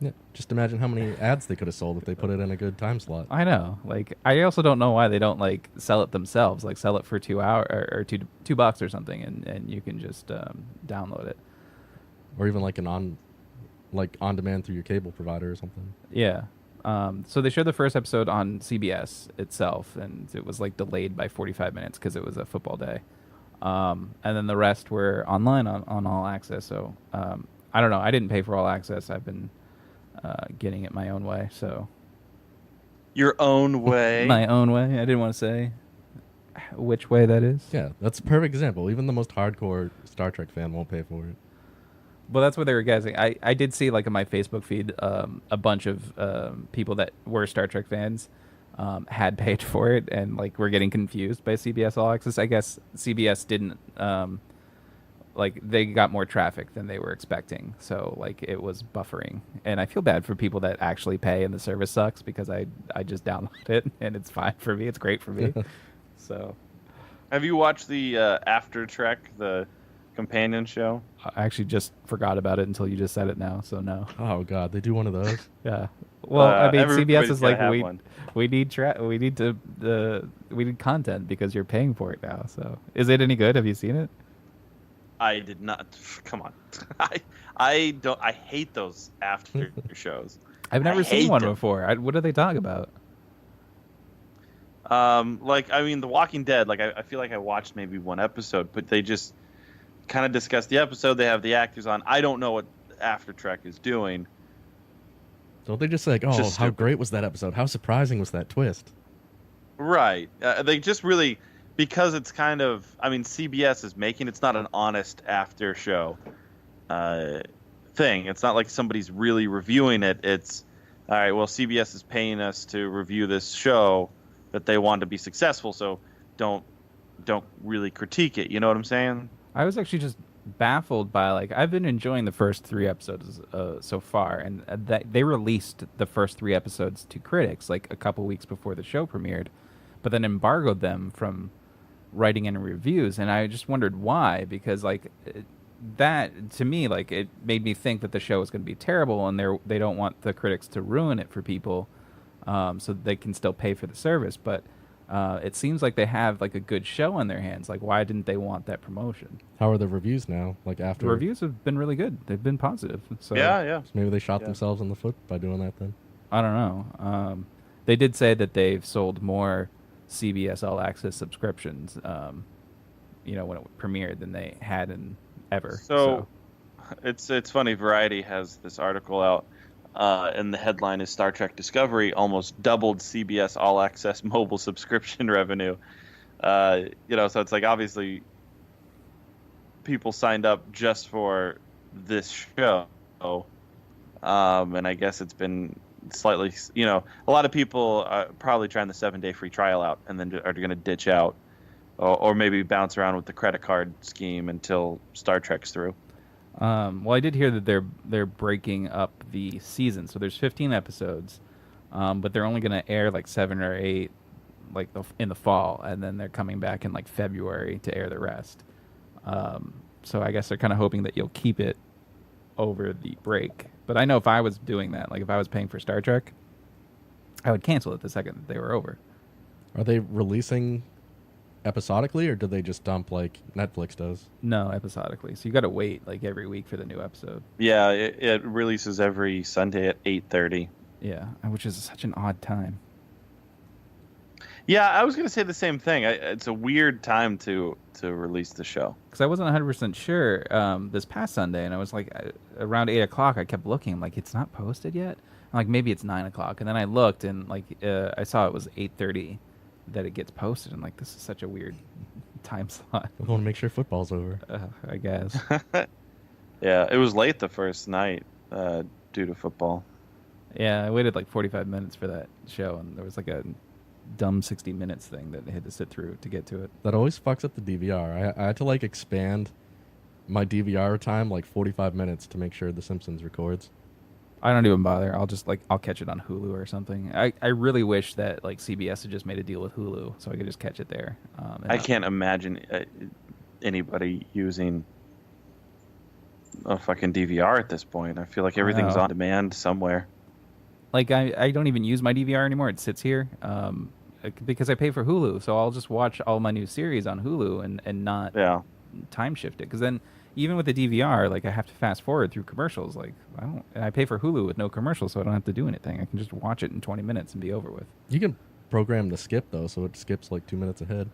Yeah, just imagine how many ads they could have sold if they put it in a good time slot. I know. Like, I also don't know why they don't like sell it themselves. Like, sell it for $2 or $2 or something, and you can just download it. Or even like on demand through your cable provider or something. Yeah. So they showed the first episode on CBS itself, and it was like delayed by 45 minutes because it was a football day. And then the rest were online on All Access. So I don't know. I didn't pay for All Access. I've been getting it my own way. So Your own way. my own way. I didn't want to say which way that is. Yeah, that's a perfect example. Even the most hardcore Star Trek fan won't pay for it. Well, that's what they were guessing. I did see, like, in my Facebook feed, a bunch of people that were Star Trek fans had paid for it and, like, were getting confused by CBS All Access. I guess CBS didn't, like, they got more traffic than they were expecting. So, like, it was buffering. And I feel bad for people that actually pay and the service sucks because I just download it and it's fine for me. It's great for me. So. Have you watched the After Trek, the companion show? I actually just forgot about it until you just said it now, so no. Oh God, they do one of those. Yeah. Well, I mean, CBS is like gotta have we need content because you're paying for it now. So, is it any good? Have you seen it? I did not. Come on. I don't. I hate those after shows. I've never seen hate one them. before. What do they talk about? Like, I mean, The Walking Dead. Like, I feel like I watched maybe one episode, but they just kind of discuss the episode. They have the actors on. I don't know what After Trek is doing. Don't they just say, like, oh, Just how stupid. great was that episode? How surprising was that twist? Right. They just really, because it's kind of, I mean, CBS is making, it's not an honest after show thing. It's not like somebody's really reviewing it. It's, all right, well, CBS is paying us to review this show that they want to be successful, so don't really critique it. You know what I'm saying? I was actually just baffled by, like, I've been enjoying the first 3 episodes so far, and that they released the first 3 episodes to critics like a couple weeks before the show premiered, but then embargoed them from writing any reviews, and I just wondered why, because like that to me, like, it made me think that the show was going to be terrible, and they don't want the critics to ruin it for people, so they can still pay for the service, but. It seems like they have like a good show on their hands. Like, why didn't they want that promotion? How are the reviews now? Like after The reviews have been really good. They've been positive. So Yeah. So maybe they shot themselves in the foot by doing that then. I don't know. They did say that they've sold more CBS All Access subscriptions, when it premiered than they had in ever. So it's funny. Variety has this article out. And the headline is Star Trek Discovery almost doubled CBS All Access mobile subscription revenue. So it's like obviously people signed up just for this show. And I guess it's been slightly, a lot of people are probably trying the 7-day free trial out and then are going to ditch out or maybe bounce around with the credit card scheme until Star Trek's through. Well, I did hear that they're breaking up the season, so there's 15 episodes, but they're only going to air like 7 or 8, like in the fall, and then they're coming back in like February to air the rest. So I guess they're kind of hoping that you'll keep it over the break. But I know if I was doing that, like if I was paying for Star Trek, I would cancel it the second that they were over. Are they releasing episodically, or do they just dump like Netflix does? No, episodically. So you got to wait like every week for the new episode. Yeah, it releases every Sunday at 8:30. Yeah, which is such an odd time. Yeah, I was gonna say the same thing. It's a weird time to release the show. Because I wasn't 100% sure this past Sunday, and I was like, around 8 o'clock, I kept looking. I'm like, it's not posted yet? I'm like, maybe it's 9 o'clock. And then I looked, and like I saw it was 8:30 that it gets posted. I'm like, this is such a weird time slot. I want to make sure football's over. I guess. Yeah, it was late the first night due to football. Yeah, I waited like 45 minutes for that show, and there was like a dumb 60 minutes thing that I had to sit through to get to it. That always fucks up the DVR. I had to like expand my DVR time like 45 minutes to make sure The Simpsons records. I don't even bother. I'll catch it on Hulu or something. I really wish that like CBS had just made a deal with Hulu so I could just catch it there. I can't imagine anybody using a fucking DVR at this point. I feel like everything's on demand somewhere. Like I don't even use my DVR anymore. It sits here because I pay for Hulu, so I'll just watch all my new series on Hulu and not time shift it. Because then even with the DVR, like I have to fast forward through commercials. Like I pay for Hulu with no commercials, so I don't have to do anything. I can just watch it in 20 minutes and be over with. You can program the skip though, so it skips like 2 minutes ahead.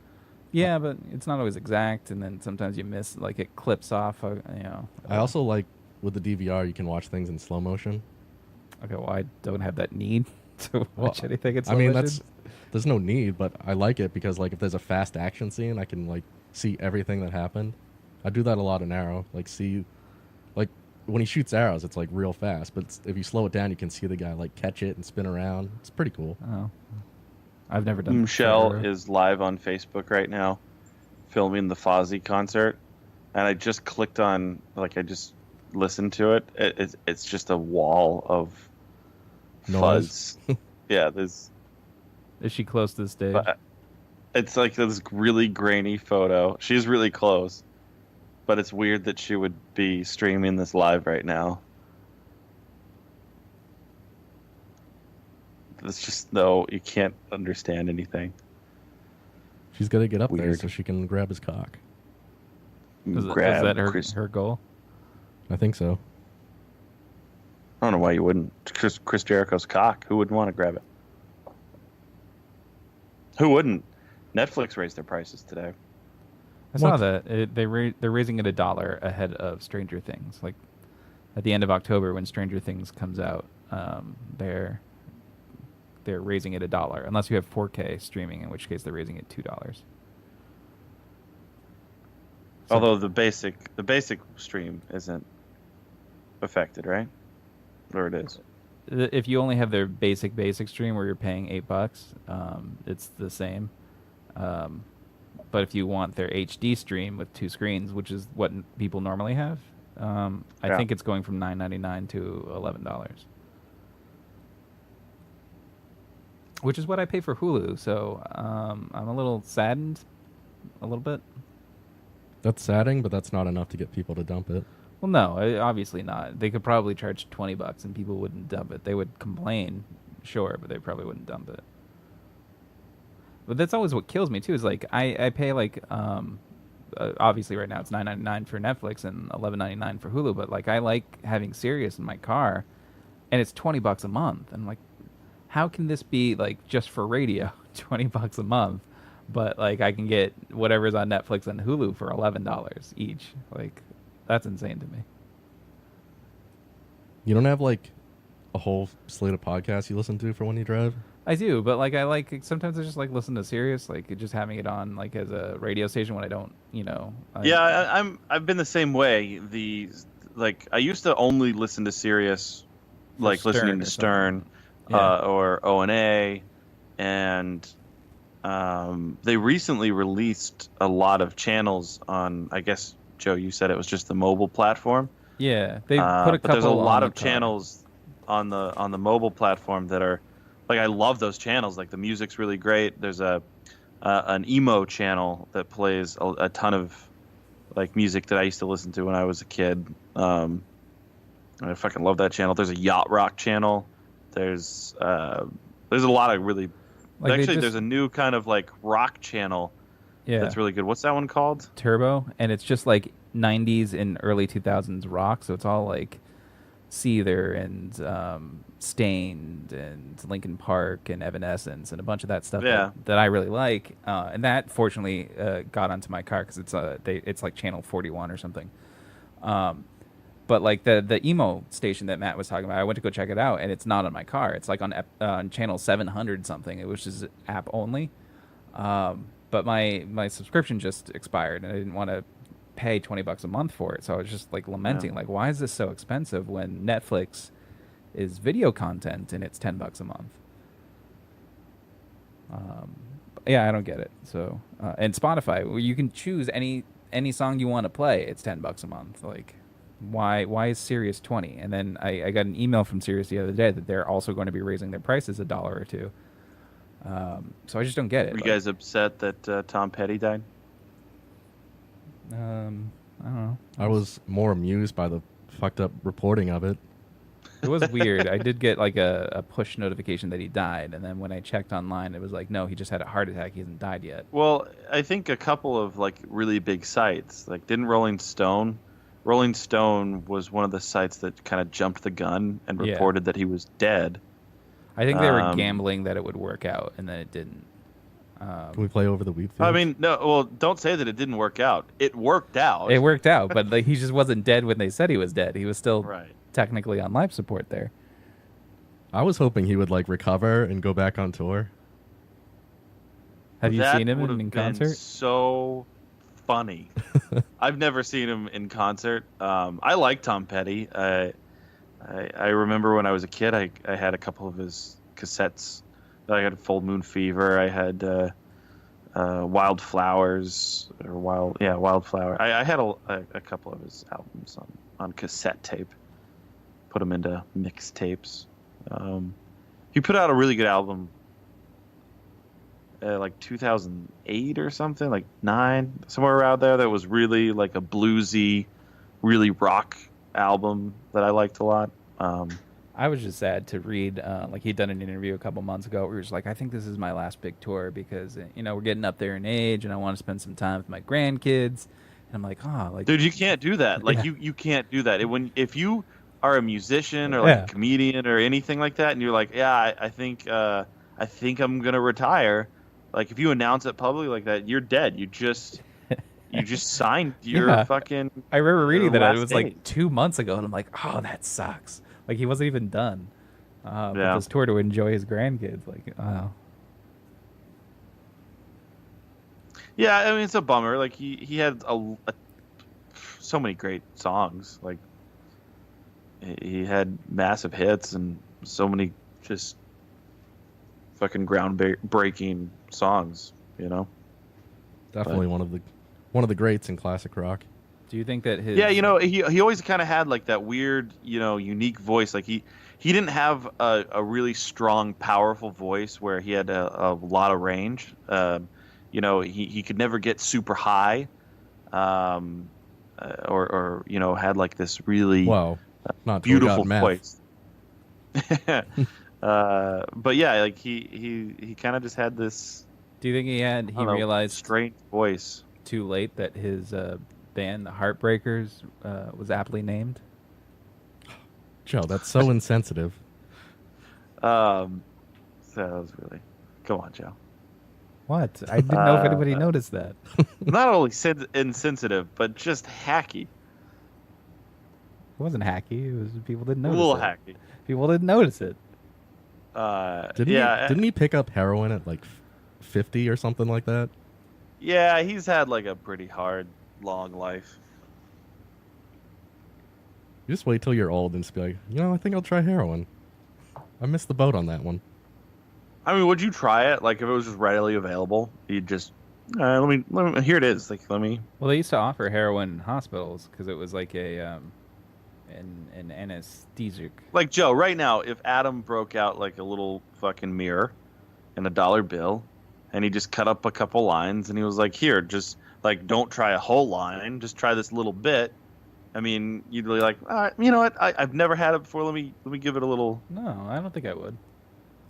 Yeah, but it's not always exact, and then sometimes you miss, like it clips off. I also like with the DVR, you can watch things in slow motion. Okay, well, I don't have that need to watch anything in slow I mean, motion. there's no need, but I like it because like if there's a fast action scene, I can like see everything that happened. I do that a lot in Arrow. Like see, like when he shoots arrows, it's like real fast. But if you slow it down, you can see the guy like catch it and spin around. It's pretty cool. Oh, I've never done. Michelle is live on Facebook right now, filming the Fozzy concert, and I just clicked on I just listened to it. It's just a wall of fuzz. Yeah, there's. Is she close to the stage? It's like this really grainy photo. She's really close, but it's weird that she would be streaming this live right now. It's just you can't understand anything. She's got to get up there so she can grab his cock. Is that her goal? I think so. I don't know why you wouldn't. Chris Jericho's cock. Who wouldn't want to grab it? Who wouldn't? Netflix raised their prices today. I saw that they're raising it $1 ahead of Stranger Things. Like at the end of October when Stranger Things comes out, they're raising it $1 unless you have 4K streaming, in which case they're raising it $2. Although the basic stream isn't affected, right? Or it is. If you only have their basic stream where you're paying $8, it's the same. But if you want their HD stream with 2 screens, which is what people normally have, I think it's going from $9.99 to $11, which is what I pay for Hulu. So I'm a little saddened, a little bit. That's saddening, but that's not enough to get people to dump it. Well, no, obviously not. They could probably charge $20 and people wouldn't dump it. They would complain, sure, but they probably wouldn't dump it. But that's always what kills me too. Is like I pay like obviously right now it's $9.99 for Netflix and $11.99 for Hulu. But like I like having Sirius in my car, and it's $20 a month. And I'm like, how can this be like just for radio, $20 a month? But like I can get whatever's on Netflix and Hulu for $11 each. Like that's insane to me. You don't have like a whole slate of podcasts you listen to for when you drive? I do, but like sometimes I just like listen to Sirius, like just having it on like as a radio station when I don't, I've been the same way. I used to only listen to Sirius, like listening to Stern, or O&A, and they recently released a lot of channels on. I guess Joe, you said it was just the mobile platform. Yeah, they put a couple. But there's a lot of channels on the mobile platform that are. Like I love those channels. Like the music's really great. There's an emo channel that plays a ton of like music that I used to listen to when I was a kid. I fucking love that channel. There's a yacht rock channel. There's a lot of really. Like there's a new kind of like rock channel. Yeah, that's really good. What's that one called? Turbo, and it's just like 90s and early 2000s rock. So it's all like Seether and Stained and Linkin Park and Evanescence and a bunch of that stuff that I really like. And that fortunately got onto my car because it's like channel 41 or something. But like the emo station that Matt was talking about, I went to go check it out, and it's not on my car. It's like on channel 700 something, which is app only. But my subscription just expired, and I didn't want to pay $20 a month for it. So I was just like lamenting, like, why is this so expensive when Netflix is video content and it's $10 a month? Yeah, I don't get it. So and Spotify, you can choose any song you want to play. It's $10 a month. Like, why is Sirius 20? And then I got an email from Sirius the other day that they're also going to be raising their prices $1 or $2. So I just don't get it. Were you guys upset that Tom Petty died? I don't know. I was more amused by the fucked up reporting of it. It was weird. I did get like a push notification that he died, and then when I checked online, it was like, no, he just had a heart attack. He hasn't died yet. Well, I think a couple of like really big sites, like didn't Rolling Stone was one of the sites that kind of jumped the gun and reported that he was dead. I think they were gambling that it would work out, and then it didn't. Can we play over the wheat fields? I mean, no. Well, don't say that it didn't work out. It worked out. It worked out, but like, he just wasn't dead when they said he was dead. He was still technically on life support there. I was hoping he would like recover and go back on tour. Have you seen him in concert? So funny. I've never seen him in concert. I like Tom Petty. I remember when I was a kid, I had a couple of his cassettes. I had Full Moon Fever. I had Wildflowers or Wildflower. I had a couple of his albums on cassette tape. Put them into mixtapes. He put out a really good album, like 2008 or something, like 9, somewhere around there. That was really like a bluesy, really rock album that I liked a lot. I was just sad to read, like he'd done an interview a couple months ago where he was like, I think this is my last big tour because, we're getting up there in age and I want to spend some time with my grandkids. And I'm like, dude, you can't do that. Like, you can't do that. If you are a musician or like a comedian or anything like that, and you're like, I think I'm going to retire. Like, if you announce it publicly like that, you're dead. You just signed your fucking. I remember reading that it was like 2 months ago, and I'm like, oh, that sucks. Like, he wasn't even done with this tour to enjoy his grandkids. Like, oh. Yeah, I mean, it's a bummer. Like, he had so many great songs. Like, he had massive hits and so many just fucking groundbreaking songs, Definitely one of the greats in classic rock. Do you think that his... Yeah, he always kind of had like that weird, unique voice. Like he didn't have a really strong, powerful voice where he had a lot of range. He could never get super high, or had like this really beautiful voice. But yeah, like he kind of just had this. Do you think he realized strange voice too late that his band, the Heartbreakers, was aptly named? Joe, that's so insensitive. So that was really... Come on, Joe. What? I didn't know if anybody noticed that. Not only insensitive, but just hacky. It wasn't hacky. It was people didn't notice it. A little hacky. People didn't notice it. Didn't he pick up heroin at like 50 or something like that? Yeah, he's had like a pretty hard, long life. You just wait till you're old and just be like, I think I'll try heroin. I missed the boat on that one. I mean, would you try it? Like, if it was just readily available, you'd just, let me, here it is. Like, let me. Well, they used to offer heroin in hospitals because it was like an anesthetic. Like, Joe, right now, if Adam broke out like a little fucking mirror and a dollar bill, and he just cut up a couple lines, and he was like, here, just, like, don't try a whole line, just try this little bit. I mean, you'd be like, all right, you know what? I've never had it before. Let me give it a little. No, I don't think I would.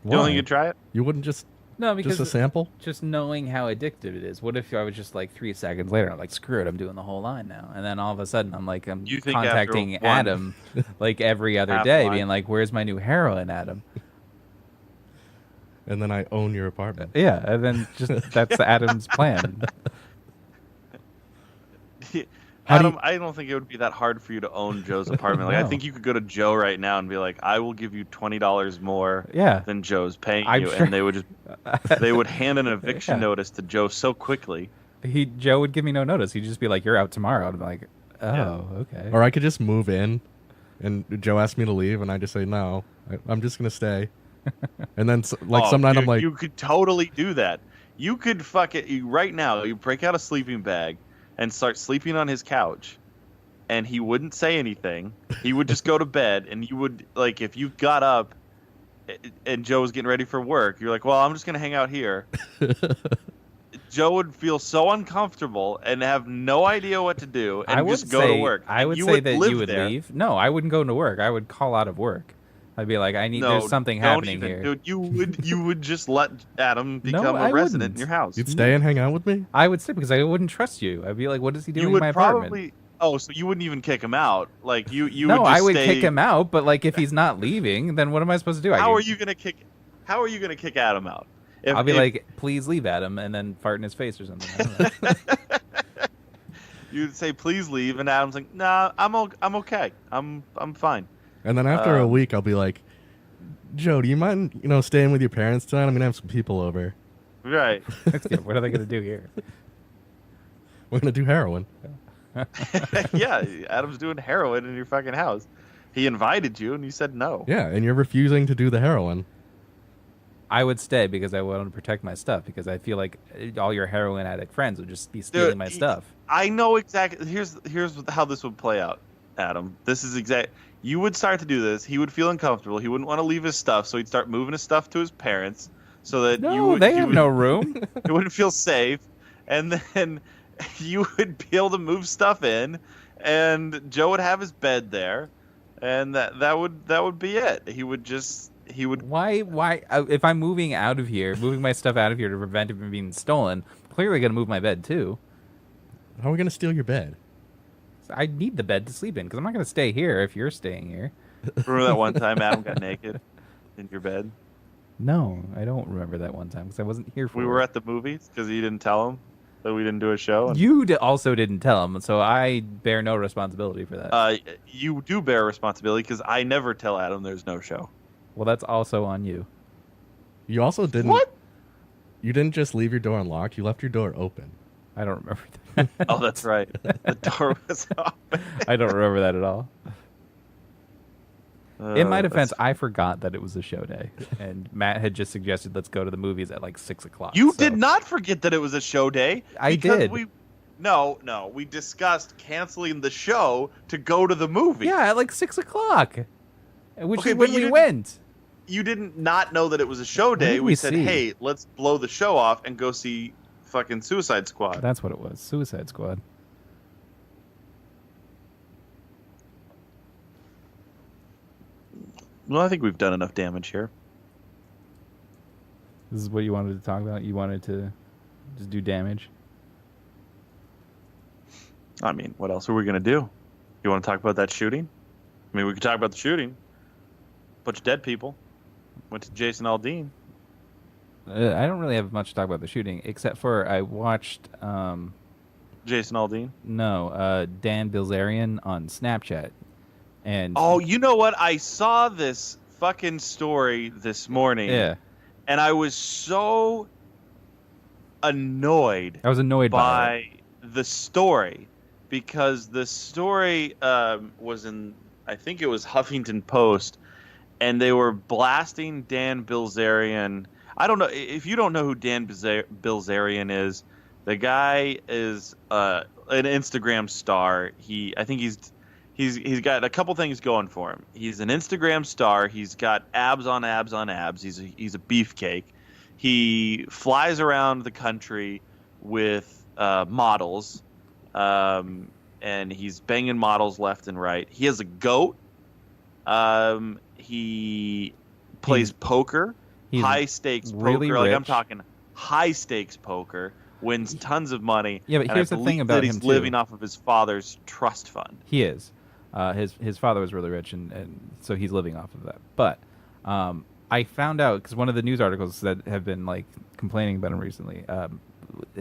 You don't think you'd try it? You wouldn't just No, because Just a sample? just knowing how addictive it is. What if I was just like 3 seconds later, I'm like, screw it, I'm doing the whole line now, and then all of a sudden I'm You think after contacting one Adam like every other half day, line. being like, "Where's my new heroin, Adam?" And then I own your apartment. Yeah, and then just that's Adam's plan. How do Adam, I don't think it would be that hard for you to own Joe's apartment. Like, I No. think you could go to Joe right now and be like, "I will give you $20 more Yeah. than Joe's paying I'm you," sure- and they would hand an eviction Yeah. notice to Joe so quickly. Joe would give me no notice. He'd just be like, "You're out tomorrow." I'd be like, "Oh, Yeah. okay." Or I could just move in, and Joe asked me to leave, and I just say no. I'm just gonna stay. And then some night dude, I'm like, you could totally do that. You could right now. You break out a sleeping bag and start sleeping on his couch, and he wouldn't say anything. He would just go to bed, and you would like if you got up, and Joe was getting ready for work. You're like, "Well, I'm just gonna hang out here." Joe would feel so uncomfortable and have no idea what to do, and I would just go say, to work. I And would you say would that live you would there. leave. No, I wouldn't go to work. I would call out of work. I'd be like, "I need. No, There's something don't happening even, here." dude. You would just let Adam become I a resident wouldn't. in your house. you'd stay and hang out with me? I would stay because I wouldn't trust you. I'd be like, "What is he doing You in would my apartment?" probably. Oh, so you wouldn't even kick him out? Like you No, would just I would stay... kick him out. But like, if he's not leaving, then what am I supposed to do? How are you gonna kick Adam out? I'll be like, "Please leave, Adam," and then fart in his face or something. I don't know. you'd say, "Please leave," and Adam's like, "Nah, I'm okay. I'm fine." And then after a Um, week, I'll be like, Joe, do you mind, staying with your parents tonight? I'm gonna have some people over. Right. Yeah, what are they gonna do here? We're gonna do heroin. Yeah, Adam's doing heroin in your fucking house. He invited you, and you said no. Yeah, and you're refusing to do the heroin. I would stay because I want to protect my stuff because I feel like all your heroin addict friends would just be stealing Dude, my stuff. I know exactly. Here's how this would play out, Adam. This is exact. You would start to do this. He would feel uncomfortable. He wouldn't want to leave his stuff, so he'd start moving his stuff to his parents, so that They have no room. He wouldn't feel safe, and then you would be able to move stuff in, and Joe would have his bed there, and that would be it. He would. Why? If I'm moving out of here, moving my stuff out of here to prevent it from being stolen, clearly gonna move my bed too. How are we gonna steal your bed? So I need the bed to sleep in because I'm not gonna stay here if you're staying here. Remember that one time Adam got naked in your bed? No, I don't remember that one time because I wasn't here for We it. were at the movies because you didn't tell him that we didn't do a show. And, You also didn't tell him, so I bear no responsibility for that. you do bear responsibility because I never tell Adam there's no show. Well, that's also on you. You also didn't. What? You didn't just leave your door unlocked. You left your door open. I don't remember that. Oh, that's right. The door was open. I don't remember that at all. In my defense, that's- I forgot that it was a show day, and Matt had just suggested let's go to the movies at like 6 o'clock. You so- did not forget that it was a show day. I because did. No, we discussed canceling the show to go to the movie. Yeah, at like 6 o'clock, which Okay, is but when you we didn't- went. You didn't not know that it was a show day. did We we said, see? hey, let's blow the show off and go see fucking Suicide Squad. That's what it was. Suicide Squad. Well, I think we've done enough damage here. This is what you wanted to talk about. You wanted to just do damage. I mean, what else are we gonna do? You want to talk about that shooting? I mean, we could talk about the shooting. Bunch of dead people. Went to Jason Aldean. I don't really have much to talk about the shooting, except for I watched Jason Aldean. Dan Bilzerian on Snapchat, and Oh, you know what? I saw this fucking story this morning. yeah, And I was so annoyed I was annoyed by it. by the story because the story was in, I think it was Huffington Post, and they were blasting Dan Bilzerian. I don't know if you don't know who Dan Bilzerian is. The guy is an Instagram star. I think he's got a couple things going for him. He's an Instagram star. He's got abs on abs on abs. He's a beefcake. He flies around the country with models, and he's banging models left and right. He has a goat. He plays poker. He's high stakes really poker. Like I'm rich. talking high stakes poker. Wins tons of money. Yeah, but and here's I the thing believe about that him he's too. living off of his father's trust fund. He is. His father was really rich, and so he's living off of that. But I found out because one of the news articles that have been like complaining about him recently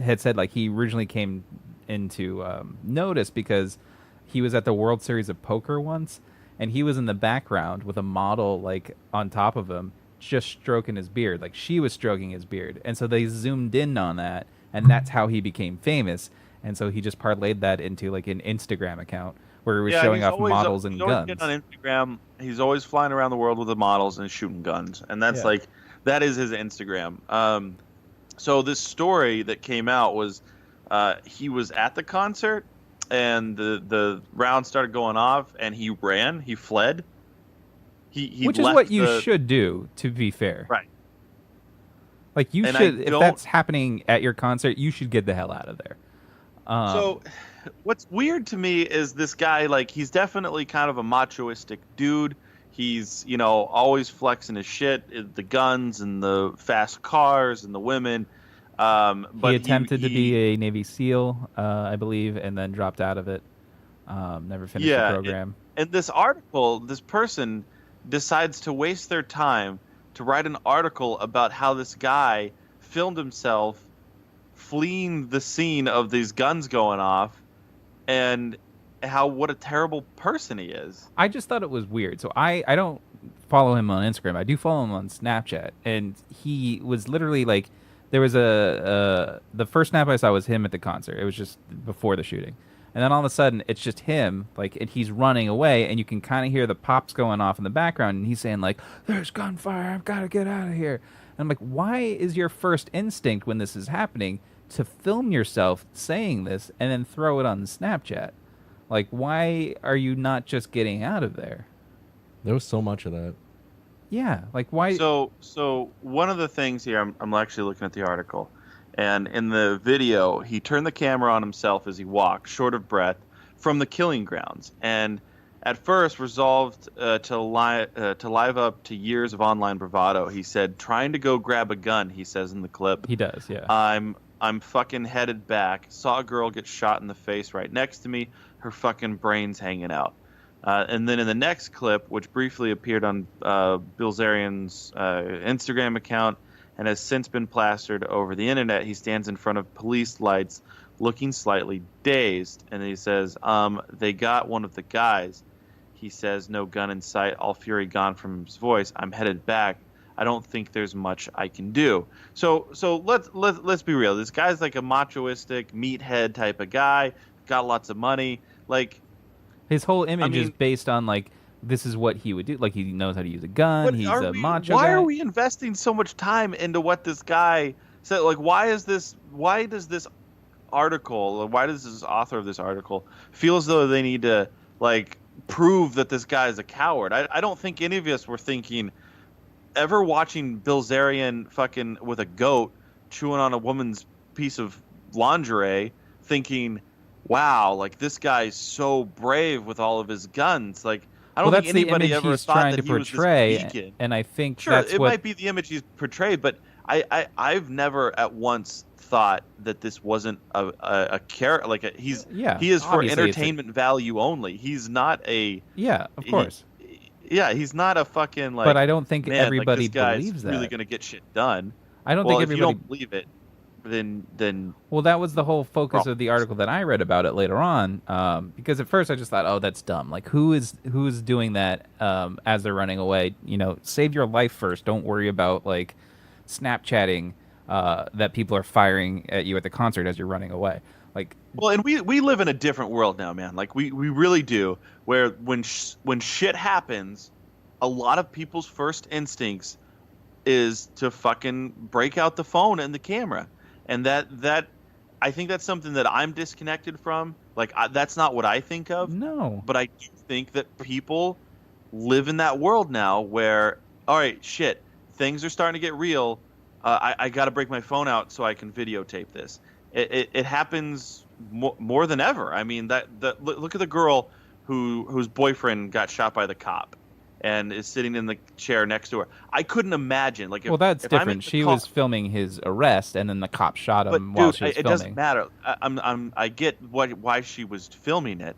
had said like he originally came into notice because he was at the World Series of Poker once, and he was in the background with a model like on top of him, just stroking his beard, like she was stroking his beard, and so they zoomed in on that, and that's how he became famous. And so he just parlayed that into like an Instagram account where he was showing off models and he's always guns. getting on Instagram. He's always flying around the world with the models and shooting guns, and that's Yeah. that is his Instagram. So this story that came out was he was at the concert, and the round started going off, and he ran, he fled. He Which is left what you should do, to be fair. Right. Like you And should, I if don't- that's happening at your concert, you should get the hell out of there. So, what's weird to me is this guy, like, he's definitely kind of a machoistic dude. He's, always flexing his shit, the guns and the fast cars and the women. But he attempted to be a Navy SEAL, I believe, and then dropped out of it. Never finished the program. And this article, this person decides to waste their time to write an article about how this guy filmed himself fleeing the scene of these guns going off, and what a terrible person he is. I just thought it was weird. So I don't follow him on Instagram. I do follow him on Snapchat, and he was literally like, there was the first snap I saw was him at the concert. It was just before the shooting, and then all of a sudden it's just him, like, and he's running away, and you can kind of hear the pops going off in the background, and he's saying like, "There's gunfire! I've got to get out of here." And I'm like, why is your first instinct when this is happening to film yourself saying this and then throw it on Snapchat? Like, why are you not just getting out of there? There was so much of that. Yeah, like why? So one of the things here, I'm actually looking at the article, and in the video, he turned the camera on himself as he walked, short of breath, from the killing grounds, and at first resolved to live up to years of online bravado. He said, "Trying to go grab a gun," he says in the clip. He does, yeah. I'm fucking headed back. Saw a girl get shot in the face right next to me. Her fucking brains hanging out. And then in the next clip, which briefly appeared on Bilzerian's Instagram account and has since been plastered over the internet, he stands in front of police lights looking slightly dazed. And he says, they got one of the guys. He says, "No gun in sight, all fury gone from his voice. I'm headed back. I don't think there's much I can do." So let's be real. This guy's like a machoistic meathead type of guy, got lots of money. Like, his whole image is based on like, this is what he would do. Like, he knows how to use a gun. He's a macho why guy. are we investing so much time into what this guy said? Like, why does this article, why does this author of this article feel as though they need to like prove that this guy is a coward? I don't think any of us were thinking, ever watching Bilzerian fucking with a goat chewing on a woman's piece of lingerie, thinking, wow, like, this guy's so brave with all of his guns. Like, I don't think anybody ever thought trying that to he was portray, this vegan. and I think Sure, that's it what might be the image he's portrayed, but I've never at once thought that this wasn't a character. Like, he is for obviously entertainment value only. He's not a of course. He's not a fucking like. But I don't think man, everybody like, this guy's believes that. really going to get shit done. I don't Well, think if everybody. you don't believe it, then Well, that was the whole focus of the article that I read about it later on. Because at first I just thought, oh, that's dumb. Like, who is doing that as they're running away? Save your life first. Don't worry about like Snapchatting that people are firing at you at the concert as you're running away. Like, well, and we live in a different world now, man. Like, we really do. Where when shit happens, a lot of people's first instincts is to fucking break out the phone and the camera. And that I think that's something that I'm disconnected from. Like, that's not what I think of. No. But I do think that people live in that world now where, all right, shit, things are starting to get real. I got to break my phone out so I can videotape this. It happens more than ever. I mean, look at the girl whose boyfriend got shot by the cop. and is sitting in the chair next to her. I couldn't imagine. Like, Well, that's if I'm in different. the She car- was filming his arrest, and then the cop shot But him while dude, she was it filming. doesn't matter. I get why she was filming it,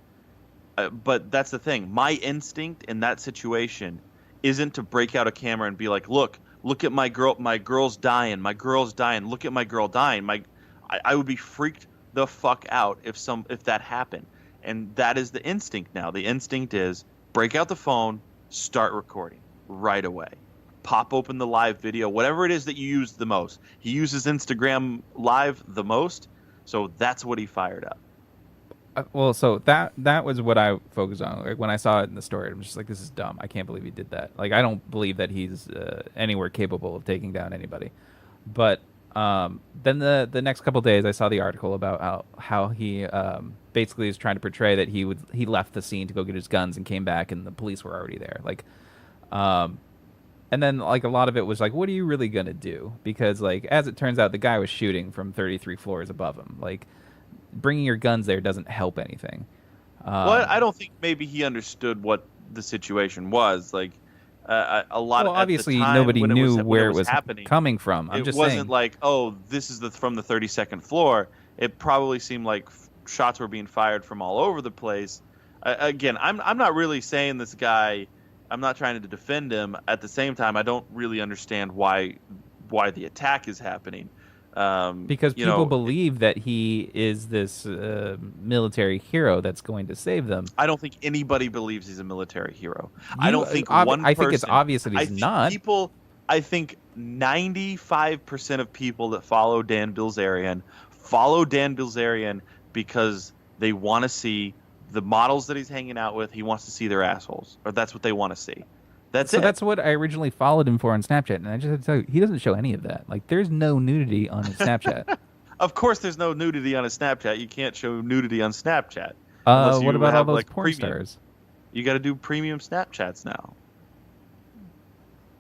but that's the thing. My instinct in that situation isn't to break out a camera and be like, look at my girl. My girl's dying. My girl's dying. Look at my girl dying. I would be freaked the fuck out if that happened. And that is the instinct now. The instinct is break out the phone, start recording right away. Pop open the live video, whatever it is that you use the most. He uses Instagram Live the most, so that's what he fired up. Well, so that was what I focused on. Like when I saw it in the story, I'm just like, this is dumb. I can't believe he did that. Like I don't believe that he's anywhere capable of taking down anybody. But then the next couple days, I saw the article about how he basically is trying to portray that he left the scene to go get his guns and came back and the police were already there. Like, and then like a lot of it was like, what are you really gonna do? Because like as it turns out, the guy was shooting from 33 floors above him. Like bringing your guns there doesn't help anything. Well, I don't think maybe he understood what the situation was. Like a lot. Well, at obviously the time nobody when knew when where it was happening. coming from. I'm It just wasn't saying. like, oh, this is from the 32nd floor. It probably seemed like shots were being fired from all over the place. Again, I'm not really saying this guy. I'm not trying to defend him. At the same time, I don't really understand why the attack is happening. Because people believe that he is this military hero that's going to save them. I don't think anybody believes he's a military hero. I don't think I think it's obvious that he's not. I think 95% of people that follow Dan Bilzerian because they want to see the models that he's hanging out with. He wants to see their assholes, or that's what they want to see. That's it. That's what I originally followed him for on Snapchat, and I just had to tell you, he doesn't show any of that. Like, there's no nudity on his Snapchat. Of course, there's no nudity on his Snapchat. You can't show nudity on Snapchat. What about all those porn stars? You got to do premium Snapchats now.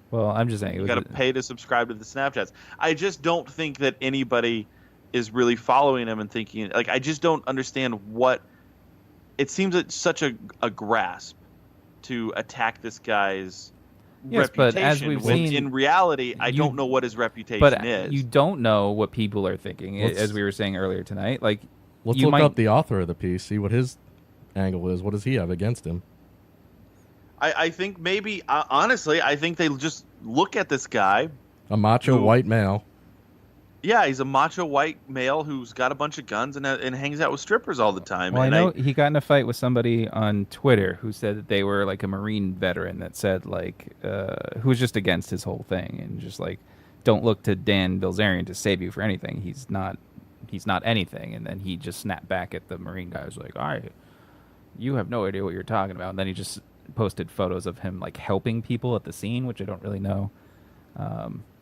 Well, I'm just saying. You got to pay to subscribe to the Snapchats. I just don't think that anybody is really following him and thinking, like, I just don't understand what. It seems it's such a grasp to attack this guy's reputation. But as we've when seen, in reality, I don't know what his reputation is. You don't know what people are thinking, as we were saying earlier tonight. Like, let's look up the author of the piece, see what his angle is. What does he have against him? I think maybe, honestly, I think they just look at this guy. A macho white male. Yeah, he's a macho white male who's got a bunch of guns and hangs out with strippers all the time. Well, I know he got in a fight with somebody on Twitter who said that they were like a Marine veteran that said like who was just against his whole thing and just like, don't look to Dan Bilzerian to save you for anything. He's not anything. And then he just snapped back at the Marine guy. Was like, all right, you have no idea what you're talking about. And then he just posted photos of him like helping people at the scene, which I don't really know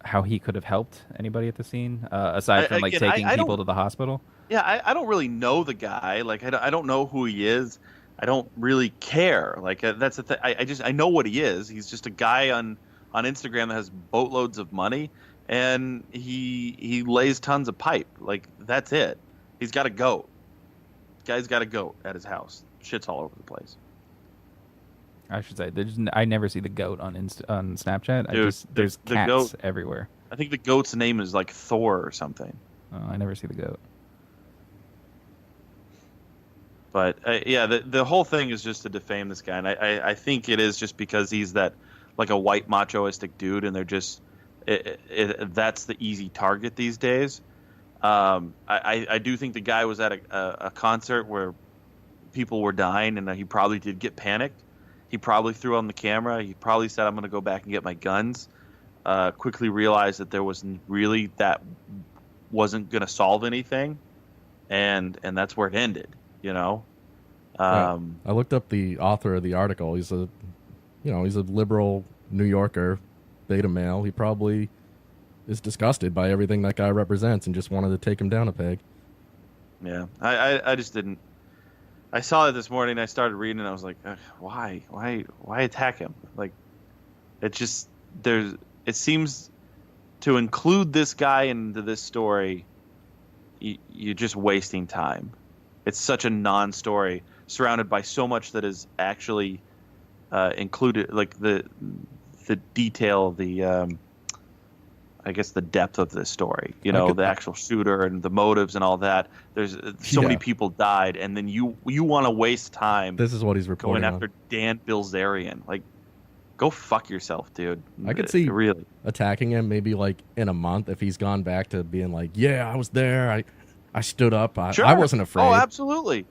how he could have helped anybody at the scene aside from like taking people to the hospital. Yeah, I don't really know the guy. Like I don't know who he is. I don't really care. Like that's the thing. I know what he is. He's just a guy on Instagram that has boatloads of money, and he lays tons of pipe. Like that's it. He's got a goat. Guy's got a goat at his house. Shit's all over the place. I should say, I never see the goat on Snapchat. Dude, there's the cats goat, everywhere. I think the goat's name is like Thor or something. Oh, I never see the goat. But yeah, the whole thing is just to defame this guy, and I think it is just because he's that like a white machoistic dude, and they're just that's the easy target these days. I do think the guy was at a concert where people were dying, and he probably did get panicked. He probably threw on the camera. He probably said, I'm going to go back and get my guns. Quickly realized that there wasn't really wasn't going to solve anything. And that's where it ended, you know? I looked up the author of the article. He's a liberal New Yorker, beta male. He probably is disgusted by everything that guy represents and just wanted to take him down a peg. Yeah. I just didn't. I saw it this morning. I started reading, and I was like, "Why attack him?" Like, it seems to include this guy into this story. You're just wasting time. It's such a non-story, surrounded by so much that is actually included, like the detail, I guess the depth of this story. You know, the actual shooter and the motives and all that. There's so many people died, and then you want to waste time. This is what he's reporting going after Dan Bilzerian. Like, go fuck yourself, dude. I could see really attacking him maybe like in a month if he's gone back to being like, yeah, I was there. I stood up. I wasn't afraid. Oh, absolutely.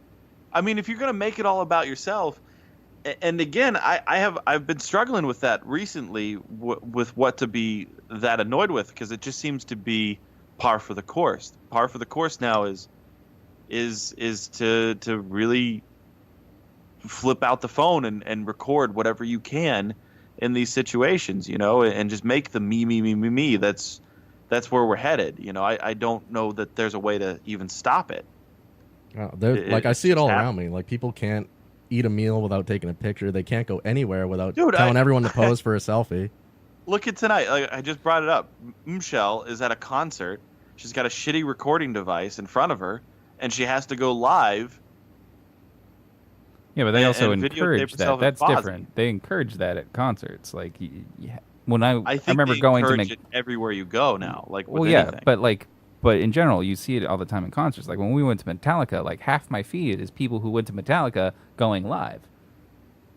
I mean, if you're going to make it all about yourself, and again, I've been struggling with that recently with what to be that annoyed with, because it just seems to be par for the course. Par for the course now is to really flip out the phone and record whatever you can in these situations, you know, and just make the me. That's where we're headed. You know, I don't know that there's a way to even stop it. I see it all around me. Like, people can't eat a meal without taking a picture. They can't go anywhere without telling everyone to pose for a selfie. Look at tonight. Like, I just brought it up. Michelle is at a concert. She's got a shitty recording device in front of her, and she has to go live. Yeah, but they also encourage that. That's different. They encourage that at concerts. Like, when I remember going to it everywhere you go now. Like, with anything. But in general, you see it all the time in concerts. Like, when we went to Metallica, like, half my feed is people who went to Metallica going live.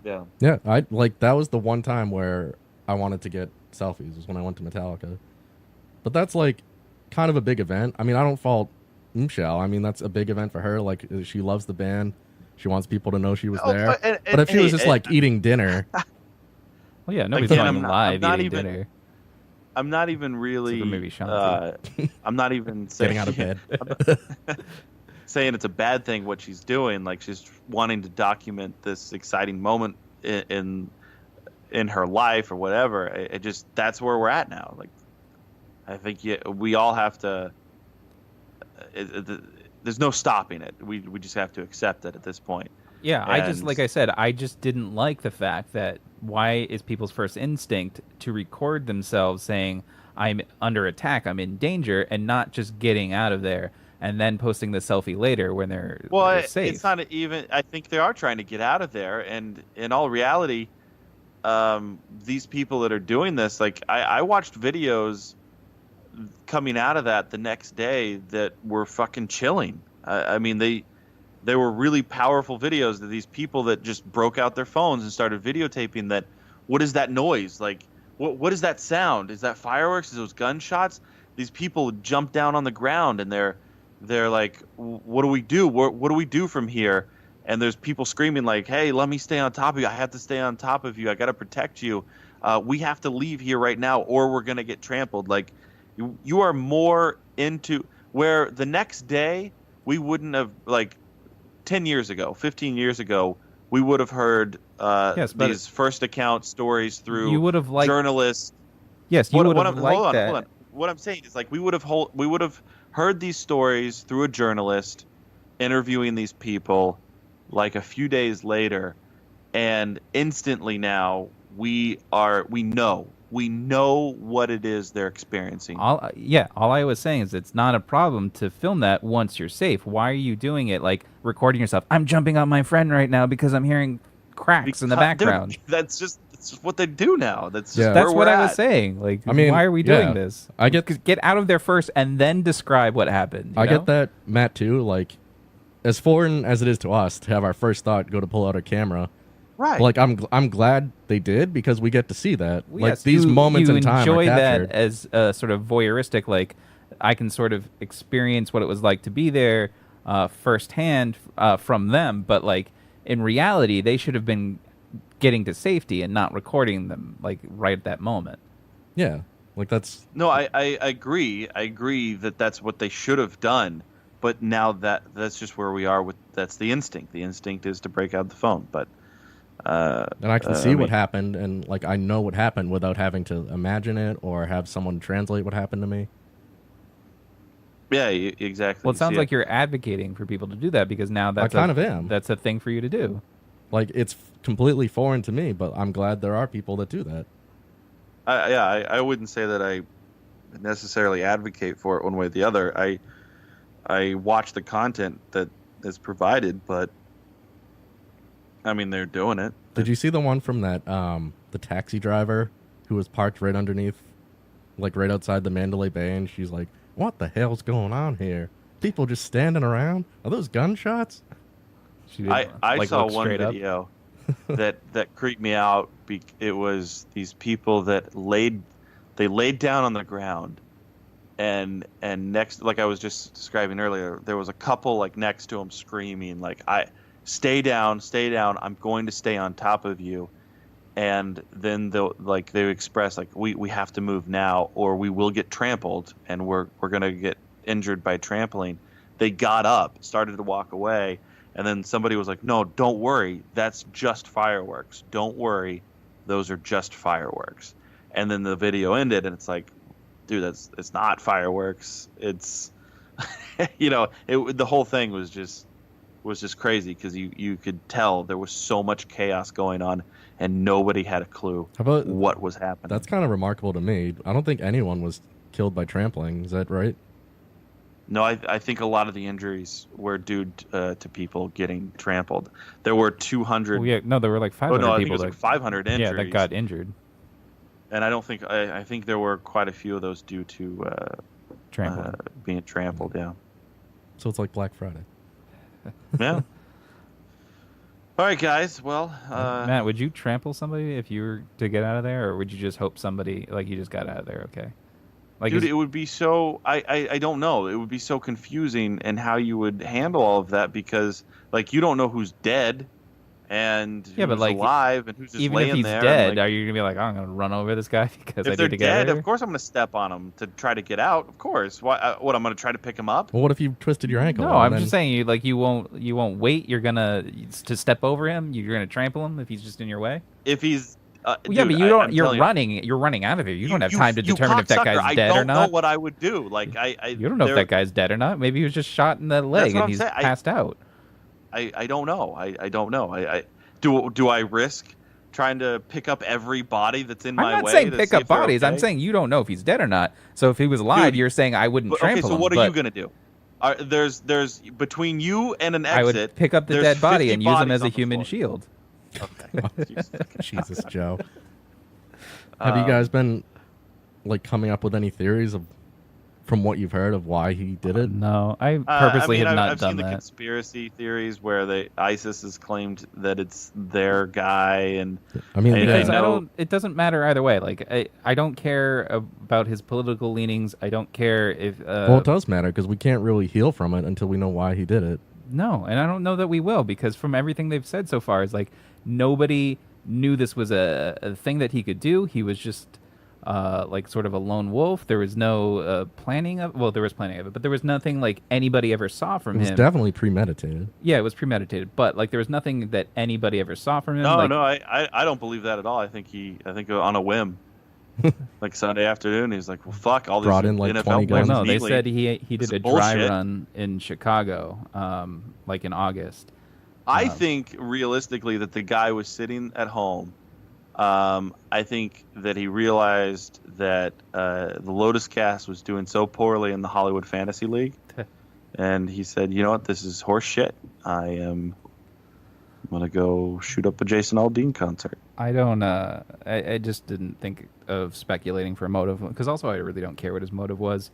Yeah. Yeah, that was the one time where I wanted to get selfies, was when I went to Metallica. But that's like kind of a big event. I mean, I don't fault Michelle. I mean, that's a big event for her. Like, she loves the band. She wants people to know she was there. But if she was just like eating dinner. Well, yeah, nobody's going live eating dinner. I'm not even really. Maybe I'm not even saying, getting out of bed. saying it's a bad thing what she's doing. Like, she's wanting to document this exciting moment in her life or whatever. It just, that's where we're at now. Like, I think we all have to. There's no stopping it. We just have to accept it at this point. Yeah, like I said, I just didn't like the fact that why is people's first instinct to record themselves saying, I'm under attack, I'm in danger, and not just getting out of there and then posting the selfie later when they're safe. It's not even, I think they are trying to get out of there. And in all reality, these people that are doing this, like, I watched videos coming out of that the next day that were fucking chilling. I mean, they were really powerful videos of these people that just broke out their phones and started videotaping that. What is that noise? Like, what is that sound? Is that fireworks? Is those gunshots? These people jump down on the ground and they're like, what do we do? What do we do from here? And there's people screaming like, hey, let me stay on top of you. I have to stay on top of you. I got to protect you. We have to leave here right now or we're going to get trampled. Like, you are more into where the next day we wouldn't have, like, 10 years ago, 15 years ago, we would have heard these first account stories through journalists. Yes, you would have liked that. Hold on. What I'm saying is, like, we would have heard these stories through a journalist interviewing these people, like, a few days later, and instantly now we know what it is they're experiencing. All I was saying is it's not a problem to film that once you're safe. Why are you doing it, like recording yourself? I'm jumping on my friend right now because I'm hearing cracks in the background. Dude, that's just what they do now. That's what I was saying. Like, I mean, why are we doing this? I get get out of there first and then describe what happened. I get that, Matt, too. Like, as foreign as it is to us to have our first thought go to pull out a camera. Right. Like, I'm glad they did because we get to see that. Well, like, these moments in time are captured. You enjoy that as a sort of voyeuristic, like, I can sort of experience what it was like to be there firsthand from them. But, like, in reality, they should have been getting to safety and not recording them, like, right at that moment. Yeah. Like, that's... No, I agree. I agree that that's what they should have done. But now that's just where we are with... That's the instinct. The instinct is to break out the phone. But... and I can see what happened, and like I know what happened without having to imagine it or have someone translate what happened to me. Yeah, exactly. Well, it sounds like you're advocating for people to do that because now that's I kind of am. That's a thing for you to do. Like, it's completely foreign to me, but I'm glad there are people that do that. I wouldn't say that I necessarily advocate for it one way or the other. I watch the content that is provided, but I mean, they're doing it. Did you see the one from that the taxi driver who was parked right underneath, like right outside the Mandalay Bay, and she's like, "What the hell's going on here? People just standing around? Are those gunshots?" She didn't, I like, saw look one straight up. video that creeped me out. It was these people that laid down on the ground, and next, like I was just describing earlier, there was a couple like next to him screaming like, stay down, I'm going to stay on top of you." And then they express like, we have to move now or we will get trampled and we're going to get injured by trampling. They got up, started to walk away, and then somebody was like, "No, don't worry, that's just fireworks. Don't worry, those are just fireworks." And then the video ended, and it's like, dude, it's not fireworks. It's the whole thing was just crazy because you could tell there was so much chaos going on and nobody had a clue what was happening. That's kind of remarkable to me. I don't think anyone was killed by trampling. Is that right? No, I think a lot of the injuries were due to people getting trampled. There were 200. Oh, yeah, no, there were like 500 I think people it was like 500 injuries. Yeah, that got injured. And I don't think I think there were quite a few of those due to being trampled. Yeah. So it's like Black Friday. Yeah. All right, guys. Well, Matt, would you trample somebody if you were to get out of there, or would you just hope somebody like you just got out of there? Okay. Like, dude, it would be so. I don't know. It would be so confusing and how you would handle all of that because like you don't know who's dead and who's alive and who's just even laying if he's there. dead, like, are you gonna be like, I'm gonna run over this guy because I if they're need to get dead, out of here? of course I'm gonna step on him to try to get out. Of course. Why? What? I'm gonna try to pick him up. Well, what if you twisted your ankle? No, I'm just saying you won't wait. You're gonna to step over him. You're gonna trample him if he's just in your way. If he's yeah, dude, but you don't. I'm You're telling running. You're running out of here. You don't have time to you determine if that cocksucker, guy's dead or I don't know not. what I would do. Like You don't know if that guy's dead or not. Maybe he was just shot in the leg and he's passed out. I don't know. I don't know. Do I risk trying to pick up every body that's in my way? I'm not saying to pick see up if they're bodies. okay? I'm saying you don't know if he's dead or not. So if he was alive, you're saying I wouldn't trample him. Okay, so what are but you gonna do? There's between you and an exit. I would pick up the there's dead body 50 and use him bodies as a on the human floor. shield. Okay. Jesus, Joe. Have you guys been like coming up with any theories from what you've heard of why he did it? No, I purposely have not I've done seen the that. conspiracy theories where ISIS has claimed that it's their guy, and I mean, Because know- it doesn't matter either way. Like I don't care about his political leanings. I don't care if. well, it does matter because we can't really heal from it until we know why he did it. No, and I don't know that we will because from everything they've said so far, it's like nobody knew this was a thing that he could do. He was just like sort of a lone wolf. There was no planning of. Well, there was planning of it, but there was nothing like anybody ever saw from It was him. definitely premeditated. Yeah, it was premeditated, but like there was nothing that anybody ever saw from him. no, like, no, I don't believe that at all. I think on a whim, like Sunday afternoon, he's like, well, fuck all these Brought in, like, NFL 20 players guns. No, they immediately. said he did This a is dry bullshit. run in Chicago, like in August. I think realistically that the guy was sitting at home. I think that he realized that the Lotus Cast was doing so poorly in the Hollywood Fantasy League, and he said, "You know what? This is horse shit. I'm gonna go shoot up a Jason Aldean concert." I don't. I just didn't think of speculating for a motive because also I really don't care what his motive was.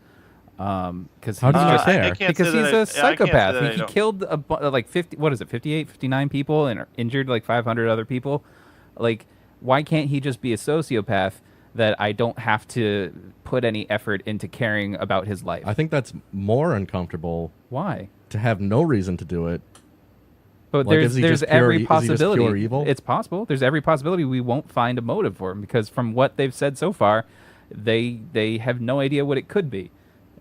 Because How do you he's care? I can't because say he's that a psychopath. I He don't- killed like 50. What is it? 58, 59 people and injured like 500 other people. Like, why can't he just be a sociopath that I don't have to put any effort into caring about his life? I think that's more uncomfortable Why? to have no reason to do it. But Like, is he there's just pure every is he just possibility. pure evil? It's possible. There's every possibility we won't find a motive for him because from what they've said so far, they have no idea what it could be.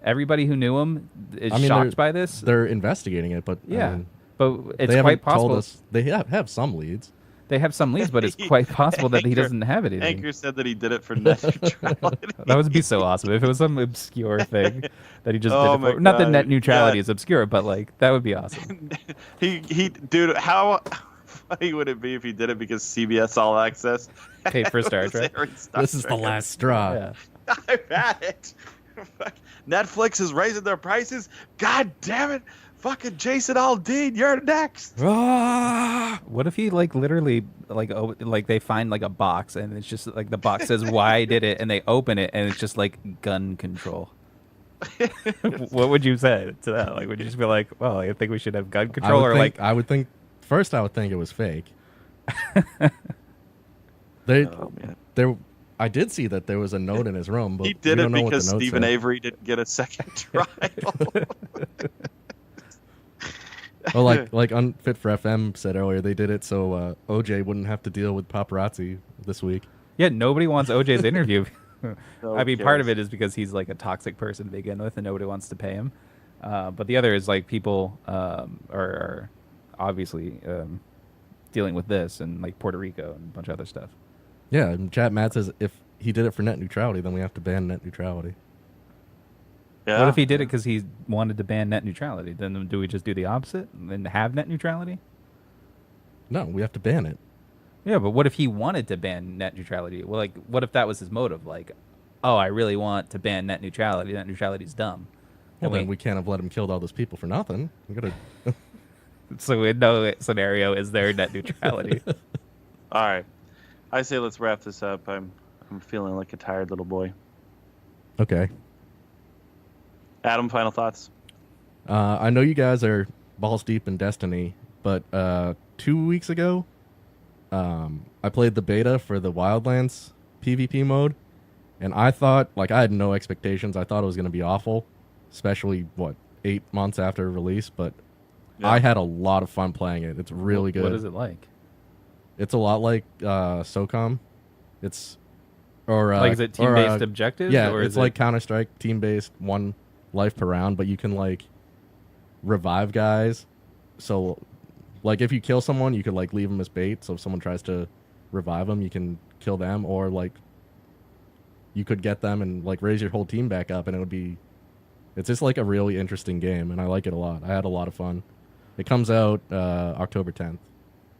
Everybody who knew him is I mean, shocked by this. They're investigating it, but Yeah, I mean, but they it's haven't quite possible. told us. They have some leads. They have some leads, but it's quite possible that he Anchor- doesn't have anything. Anchor said that he did it for net neutrality. That would be so awesome if it was some obscure thing that he just Oh did. my It for. Not that God, net neutrality yeah. is obscure, but like that would be awesome. Dude, how funny would it be if he did it because CBS All Access Paid for Star was Trek. airing Star This is the Trek? last straw. Yeah. I've had it. Netflix is raising their prices. God damn it. Fucking Jason Aldean, you're next. Ah! What if he like literally like they find like a box and it's just like the box says why I did it and they open it and it's just like gun control. What would you say to that? Like, would you just be like, "Well, I think we should have gun control," or like, I would think first I would think it was fake. They, Oh, man. there, I did see that there was a note in his room, but He did we it don't know what the because note Stephen said. Avery didn't get a second trial. Well, like Unfit for FM said earlier, they did it so OJ wouldn't have to deal with paparazzi this week. yeah, nobody wants OJ's interview. No I mean, one part of cares. it is because he's like a toxic person to begin with, and nobody wants to pay him. But the other is like people are obviously dealing with this and like Puerto Rico and a bunch of other stuff. Yeah, and chat Matt says if he did it for net neutrality, then we have to ban net neutrality. Yeah. What if he did it because he wanted to ban net neutrality? Then do we just do the opposite and have net neutrality? No, we have to ban it. Yeah, but what if he wanted to ban net neutrality? Well, like, what if that was his motive? Like, oh, I really want to ban net neutrality. Net neutrality's dumb. Well, And then we can't have let him kill all those people for nothing. We gotta. So in no scenario is there net neutrality. All right. I say let's wrap this up. I'm feeling like a tired little boy. Okay. Adam, final thoughts? I know you guys are balls deep in Destiny, but 2 weeks ago, I played the beta for the Wildlands PvP mode, and I thought, like, I had no expectations. I thought it was going to be awful, especially, 8 months after release, but Yeah. I had a lot of fun playing it. It's really good. What is it like? It's a lot like SOCOM. It's or Like, is it team-based objectives? Yeah, or it's is like Counter-Strike, team-based, 1 life per round, but you can like revive guys. So, like, if you kill someone, you could like leave them as bait. So if someone tries to revive them, you can kill them, or like you could get them and like raise your whole team back up, and it would be. It's just like a really interesting game, and I like it a lot. I had a lot of fun. It comes out October 10th.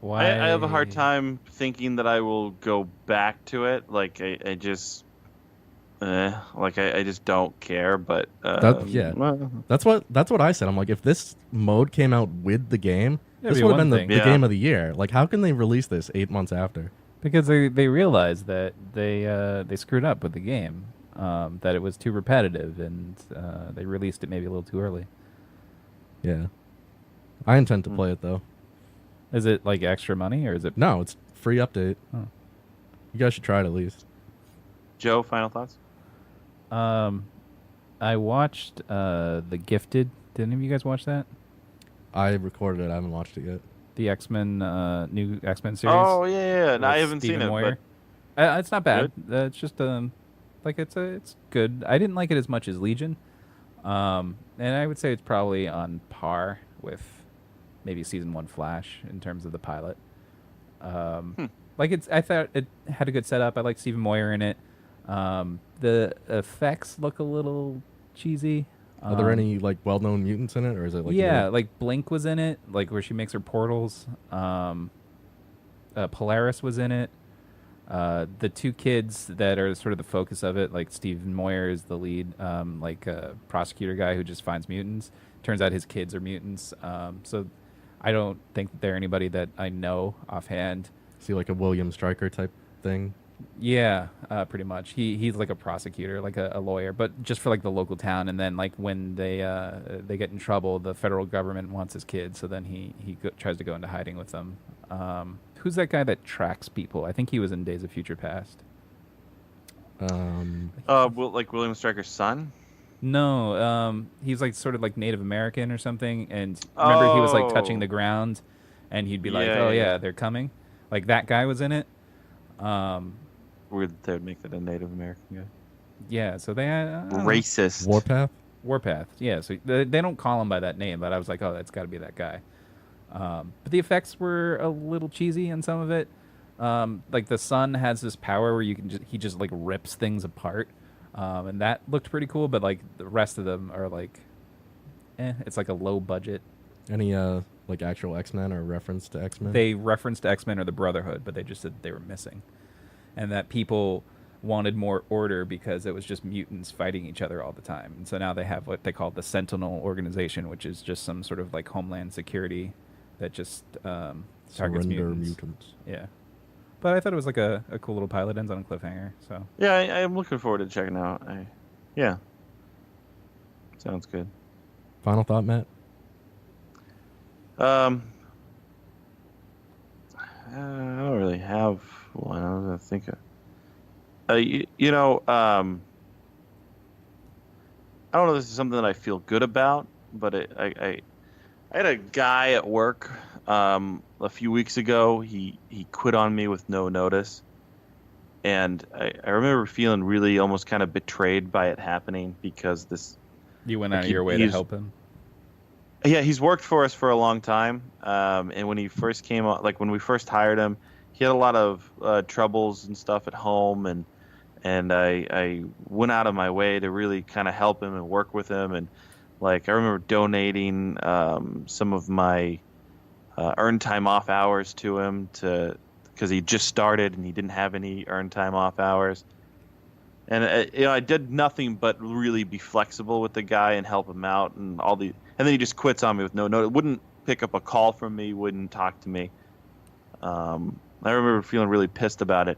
Why? I have a hard time thinking that I will go back to it. Like, I just... I just don't care, but... Yeah. well, That's what I said. I'm like, if this mode came out with the game, That'd this be would have one been thing. the Yeah. game of the year. Like, how can they release this 8 months after? Because they realized that they screwed up with the game, that it was too repetitive, and they released it maybe a little too early. Yeah. I intend to play it, though. Is it like extra money, or is it? No, it's free update. Oh. You guys should try it at least. Joe, final thoughts? I watched The Gifted. Did any of you guys watch that? I recorded it. I haven't watched it yet. The X-Men new X-Men series. Oh, yeah. No, I with haven't Stephen seen it, Moyer. It's not bad. It's just like it's good. I didn't like it as much as Legion, and I would say it's probably on par with maybe season 1 Flash in terms of the pilot. Like I thought it had a good setup. I like Stephen Moyer in it. The effects look a little cheesy. Are there any like well-known mutants in it, or is it like Yeah, like Blink was in it, like where she makes her portals. Polaris was in it. The 2 kids that are sort of the focus of it, like Stephen Moyer is the lead, like a prosecutor guy who just finds mutants. Turns out his kids are mutants. So I don't think that they're anybody that I know offhand. See, like a William Stryker type thing? Yeah, pretty much. He's like a prosecutor, like a lawyer, but just for like the local town. And then like when they get in trouble, the federal government wants his kids, so then he tries to go into hiding with them. Who's that guy that tracks people? I think he was in Days of Future Past. Like William Stryker's son? No, he's like sort of like Native American or something. And remember, he was like touching Oh. the ground, and he'd be like, Yeah, "Oh yeah. yeah, they're coming." Like that guy was in it. Weird that they would make that a Native American guy. Yeah, so they had Racist. Warpath? Warpath. Yeah, so they don't call him by that name, but I was like, oh, that's got to be that guy. But the effects were a little cheesy in some of it. Like the sun has this power where he just like rips things apart, and that looked pretty cool. But like the rest of them are like, it's like a low budget. Any like actual X-Men or reference to X-Men? They referenced X-Men or the Brotherhood, but they just said they were missing, and that people wanted more order because it was just mutants fighting each other all the time. And so now they have what they call the Sentinel organization, which is just some sort of like Homeland Security that just targets mutants. Yeah. But I thought it was like a cool little pilot, ends on a cliffhanger. So Yeah, I'm looking forward to checking out. Yeah. Sounds good. Final thought, Matt? I don't really have one. I was gonna think of. I don't know if this is something that I feel good about, but I had a guy at work a few weeks ago. He quit on me with no notice, and I remember feeling really almost kind of betrayed by it happening because this. You went out of your way to help him? Yeah, he's worked for us for a long time, and when he first came on, like when we first hired him, he had a lot of troubles and stuff at home, and I went out of my way to really kind of help him and work with him, and like I remember donating some of my earned time off hours to him because he just started and he didn't have any earned time off hours. And I did nothing but really be flexible with the guy and help him out, and then he just quits on me with no notice. Wouldn't pick up a call from me, wouldn't talk to me. I remember feeling really pissed about it,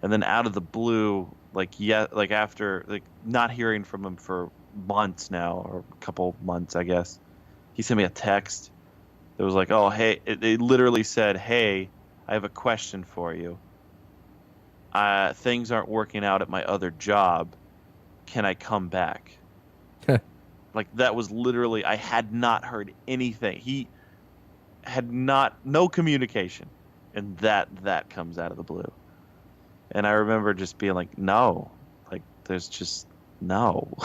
and then out of the blue, after not hearing from him for months now, or a couple months, I guess, he sent me a text. It was like, "Oh, hey," it literally said, "Hey, I have a question for you. Things aren't working out at my other job. Can I come back?" Like that was literally, I had not heard anything. He had no communication, and that comes out of the blue. And I remember just being like, no, like there's just no.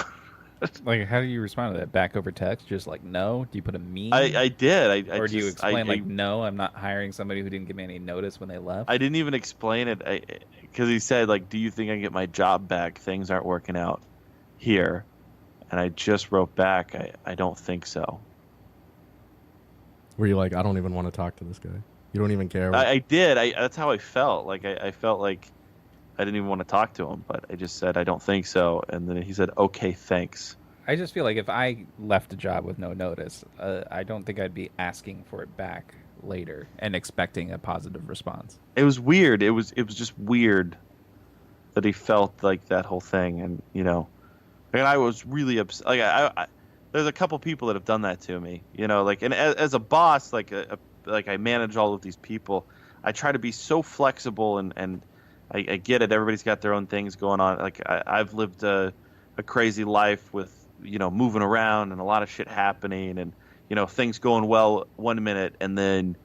Like, how do you respond to that? Back over text? Just like, no? Do you put a meme? I did. Or do you explain no, I'm not hiring somebody who didn't give me any notice when they left? I didn't even explain it because he said, like, do you think I can get my job back? Things aren't working out here. And I just wrote back, I don't think so. Were you like, I don't even want to talk to this guy? You don't even care? I did. That's how I felt. Like, I felt like I didn't even want to talk to him, but I just said, I don't think so. And then he said, okay, thanks. I just feel like if I left a job with no notice, I don't think I'd be asking for it back later and expecting a positive response. It was weird. It was just weird that he felt like that whole thing. And, and I was really upset. Like, there's a couple people that have done that to me, like, and as a boss, like I manage all of these people. I try to be so flexible and I get it. Everybody's got their own things going on. Like I've lived a crazy life with, moving around and a lot of shit happening and, things going well one minute and then,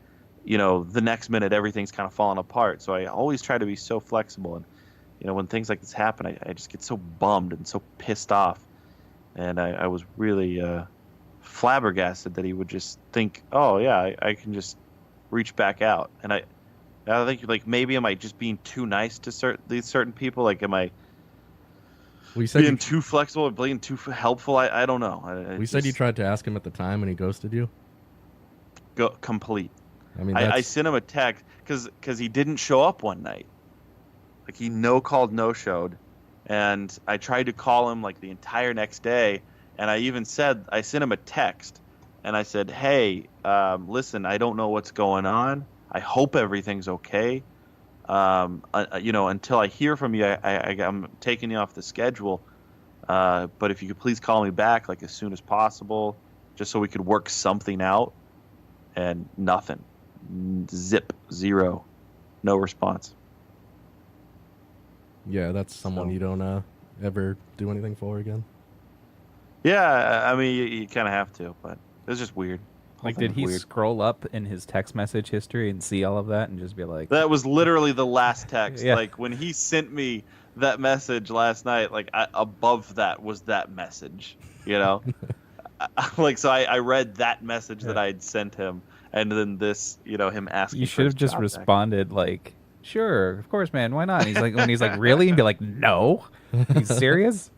the next minute everything's kind of falling apart. So I always try to be so flexible. And, when things like this happen, I just get so bummed and so pissed off. And I was really flabbergasted that he would just think, oh, yeah, I can just reach back out. And I think, like, maybe am I just being too nice to these certain people? Like, am I being too flexible or being too helpful? I don't know. We said you tried to ask him at the time and he ghosted you? Complete. I mean, I sent him a text because he didn't show up one night. Like, he no-called, no-showed. And I tried to call him, like, the entire next day. And I even sent him a text. And I said, hey, listen, I don't know what's going on. I hope everything's okay. Until I hear from you, I'm taking you off the schedule. But if you could please call me back, like, as soon as possible, just so we could work something out. And nothing. Zip. Zero. No response. Yeah, that's someone you don't ever do anything for again. Yeah, I mean, you kind of have to, but it's just weird. Like, did he scroll up in his text message history and see all of that and just be like... That was literally the last text. Yeah. Like, when he sent me that message last night, like, above that was that message, Like, so I read that message that I had sent him, and then this, him asking. You should have just responded like, "Sure, of course, man. Why not?" And he's like, when he's like, "Really?" and be like, "No, are you serious?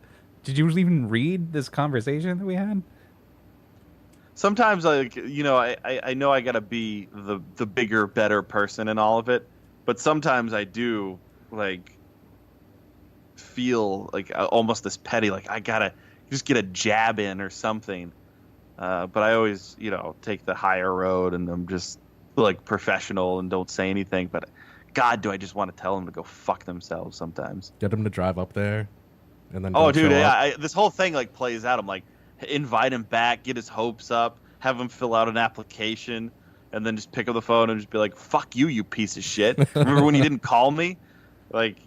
Did you even read this conversation that we had?" Sometimes, like, I know I gotta be the bigger, better person in all of it, but sometimes I do, like, feel like almost this petty, like I gotta just get a jab in or something. But I always, take the higher road, and I'm just like professional and don't say anything. But God, do I just want to tell them to go fuck themselves sometimes. Get them to drive up there, and then. Oh, dude, yeah, this whole thing like plays out. I'm like, invite him back, get his hopes up, have him fill out an application, and then just pick up the phone and just be like, "Fuck you, you piece of shit! Remember when you didn't call me?" Like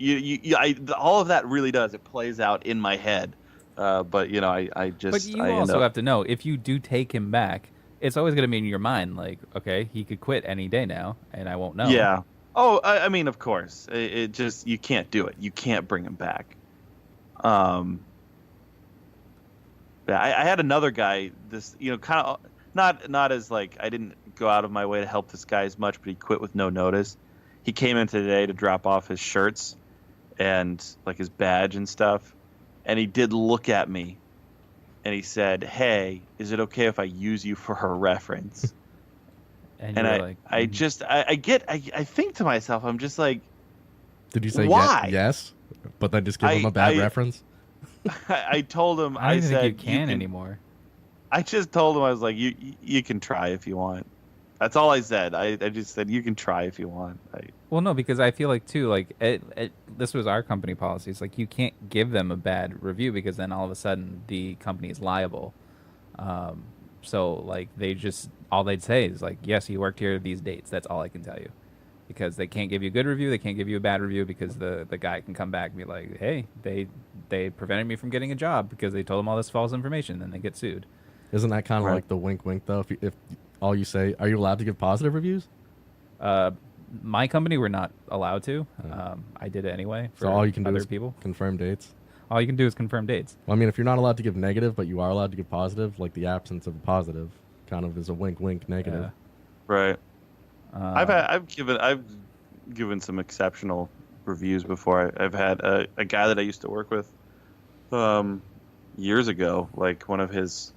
all of that really does. It plays out in my head. But I just. But you also have to know, if you do take him back, it's always going to be in your mind, like, okay, he could quit any day now, and I won't know. Yeah. Oh, I mean, of course. It just, you can't do it. You can't bring him back. Yeah, I had another guy. This, kind of not as like, I didn't go out of my way to help this guy as much, but he quit with no notice. He came in today to drop off his shirts and like his badge and stuff. And he did look at me, and he said, "Hey, is it okay if I use you for a reference?" And I, like, I think to myself, I'm just like, did you say why? Yes, but then just give him a bad reference? I told him, I don't said, think you can anymore. I just told him, I was like, you can try if you want. That's all I said. I just said, you can try if you want. Well, no, because I feel like, too, like, this was our company policy. It's like, you can't give them a bad review because then all of a sudden the company is liable. So, like, all they'd say is, like, yes, you worked here these dates. That's all I can tell you. Because they can't give you a good review. They can't give you a bad review because the guy can come back and be like, hey, they prevented me from getting a job because they told them all this false information. Then they get sued. Isn't that kind of like the wink, wink, though? If all you say, are you allowed to give positive reviews? My company, we're not allowed to. I did it anyway for so all you can do is people. Confirm dates? All you can do is confirm dates. Well, I mean, if you're not allowed to give negative, but you are allowed to give positive, like the absence of a positive kind of is a wink, wink, negative. Yeah. Right. I've given some exceptional reviews before. I've had a guy that I used to work with years ago, like one of his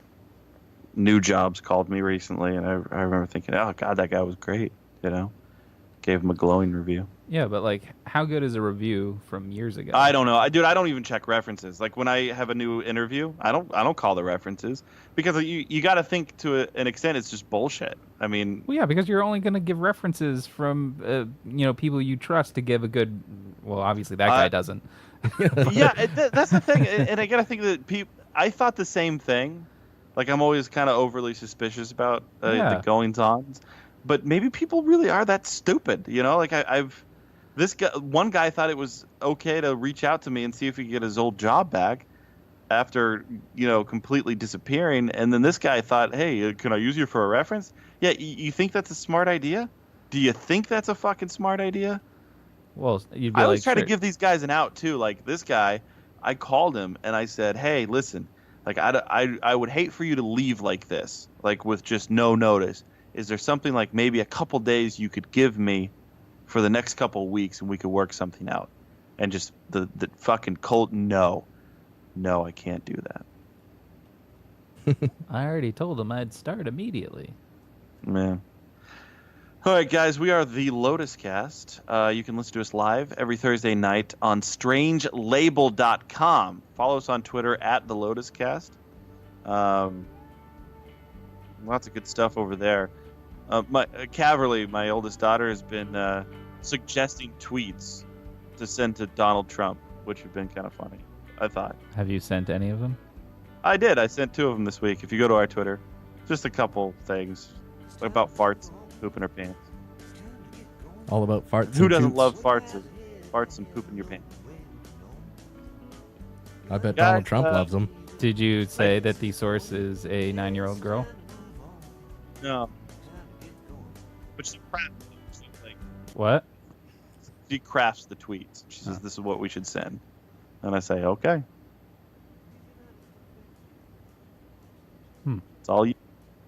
new jobs called me recently, and I remember thinking, oh God, that guy was great, gave him a glowing review. Yeah, but like, how good is a review from years ago? I don't know. Dude, I don't even check references. Like when I have a new interview, I don't call the references because you got to think to an extent it's just bullshit. I mean, well, yeah, because you're only going to give references from people you trust to give a good. Well, obviously that guy doesn't. Yeah, that's the thing, and I got to think that I thought the same thing. Like I'm always kind of overly suspicious about the goings-ons, but maybe people really are that stupid. Like one guy thought it was okay to reach out to me and see if he could get his old job back after, completely disappearing. And then this guy thought, hey, can I use you for a reference? Yeah, you think that's a smart idea? Do you think that's a fucking smart idea? Well, you'd be I always try to give these guys an out too. Like this guy, I called him and I said, hey, listen, like I would hate for you to leave like this, like with just no notice. Is there something like maybe a couple days you could give me for the next couple of weeks and we could work something out? And just the fucking cold no, I can't do that. I already told him I'd start immediately. Man. All right, guys, we are the Lotus Cast. You can listen to us live every Thursday night on strangelabel.com. Follow us on Twitter at the Lotus Cast. Lots of good stuff over there. Caverly, my oldest daughter, has been suggesting tweets to send to Donald Trump, which have been kind of funny, I thought. Have you sent any of them? I did. I sent 2 of them this week. If you go to our Twitter, just a couple things about farts and pooping her pants. All about farts. Who and doesn't poops. love farts and pooping your pants? I bet Guys, Donald Trump loves them. Did you say that the source is a 9-year-old girl? No. But she crafts What? She crafts the tweets. She says, this is what we should send. And I say, okay. It's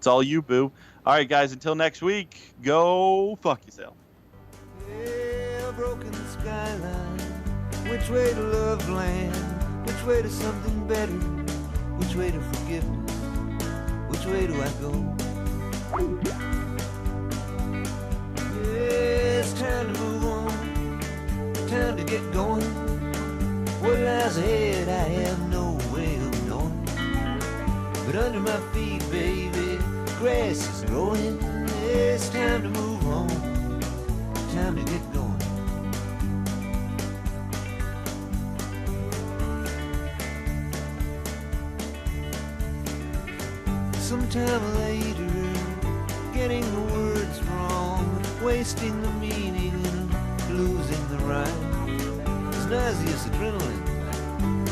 all you, boo. All right, guys, until next week, go fuck yourself. Yeah, broken skyline. Which way to love land? Which way to something better? Which way to forgiveness? Which way do I go? Yeah, it's time to move on. Time to get going. What lies ahead, I have no way of knowing. But under my feet, baby, grass is growing. It's time to move on, time to get going. Sometime later, getting the words wrong, wasting the meaning and losing the rhyme. It's nauseous adrenaline,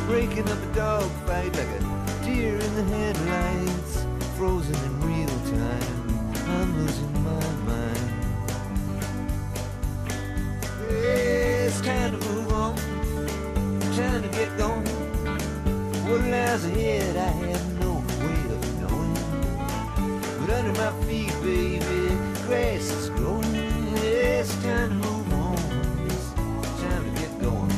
breaking up a dogfight like a deer in the headlights, frozen in real time. I'm losing my mind. It's time to move on, time to get going. What lies ahead, I have no way of knowing. But under my feet, baby, grass is growing. It's time to move on, it's time to get going.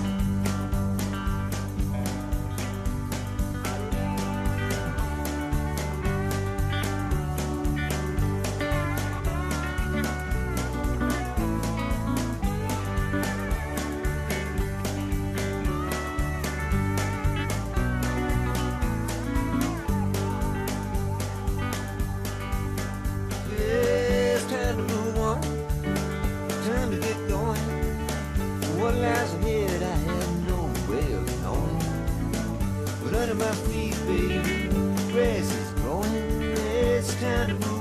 It's time to move on, time to get going. What lies ahead, I have no way of knowing. But under my feet, baby, grass is growing. It's time to move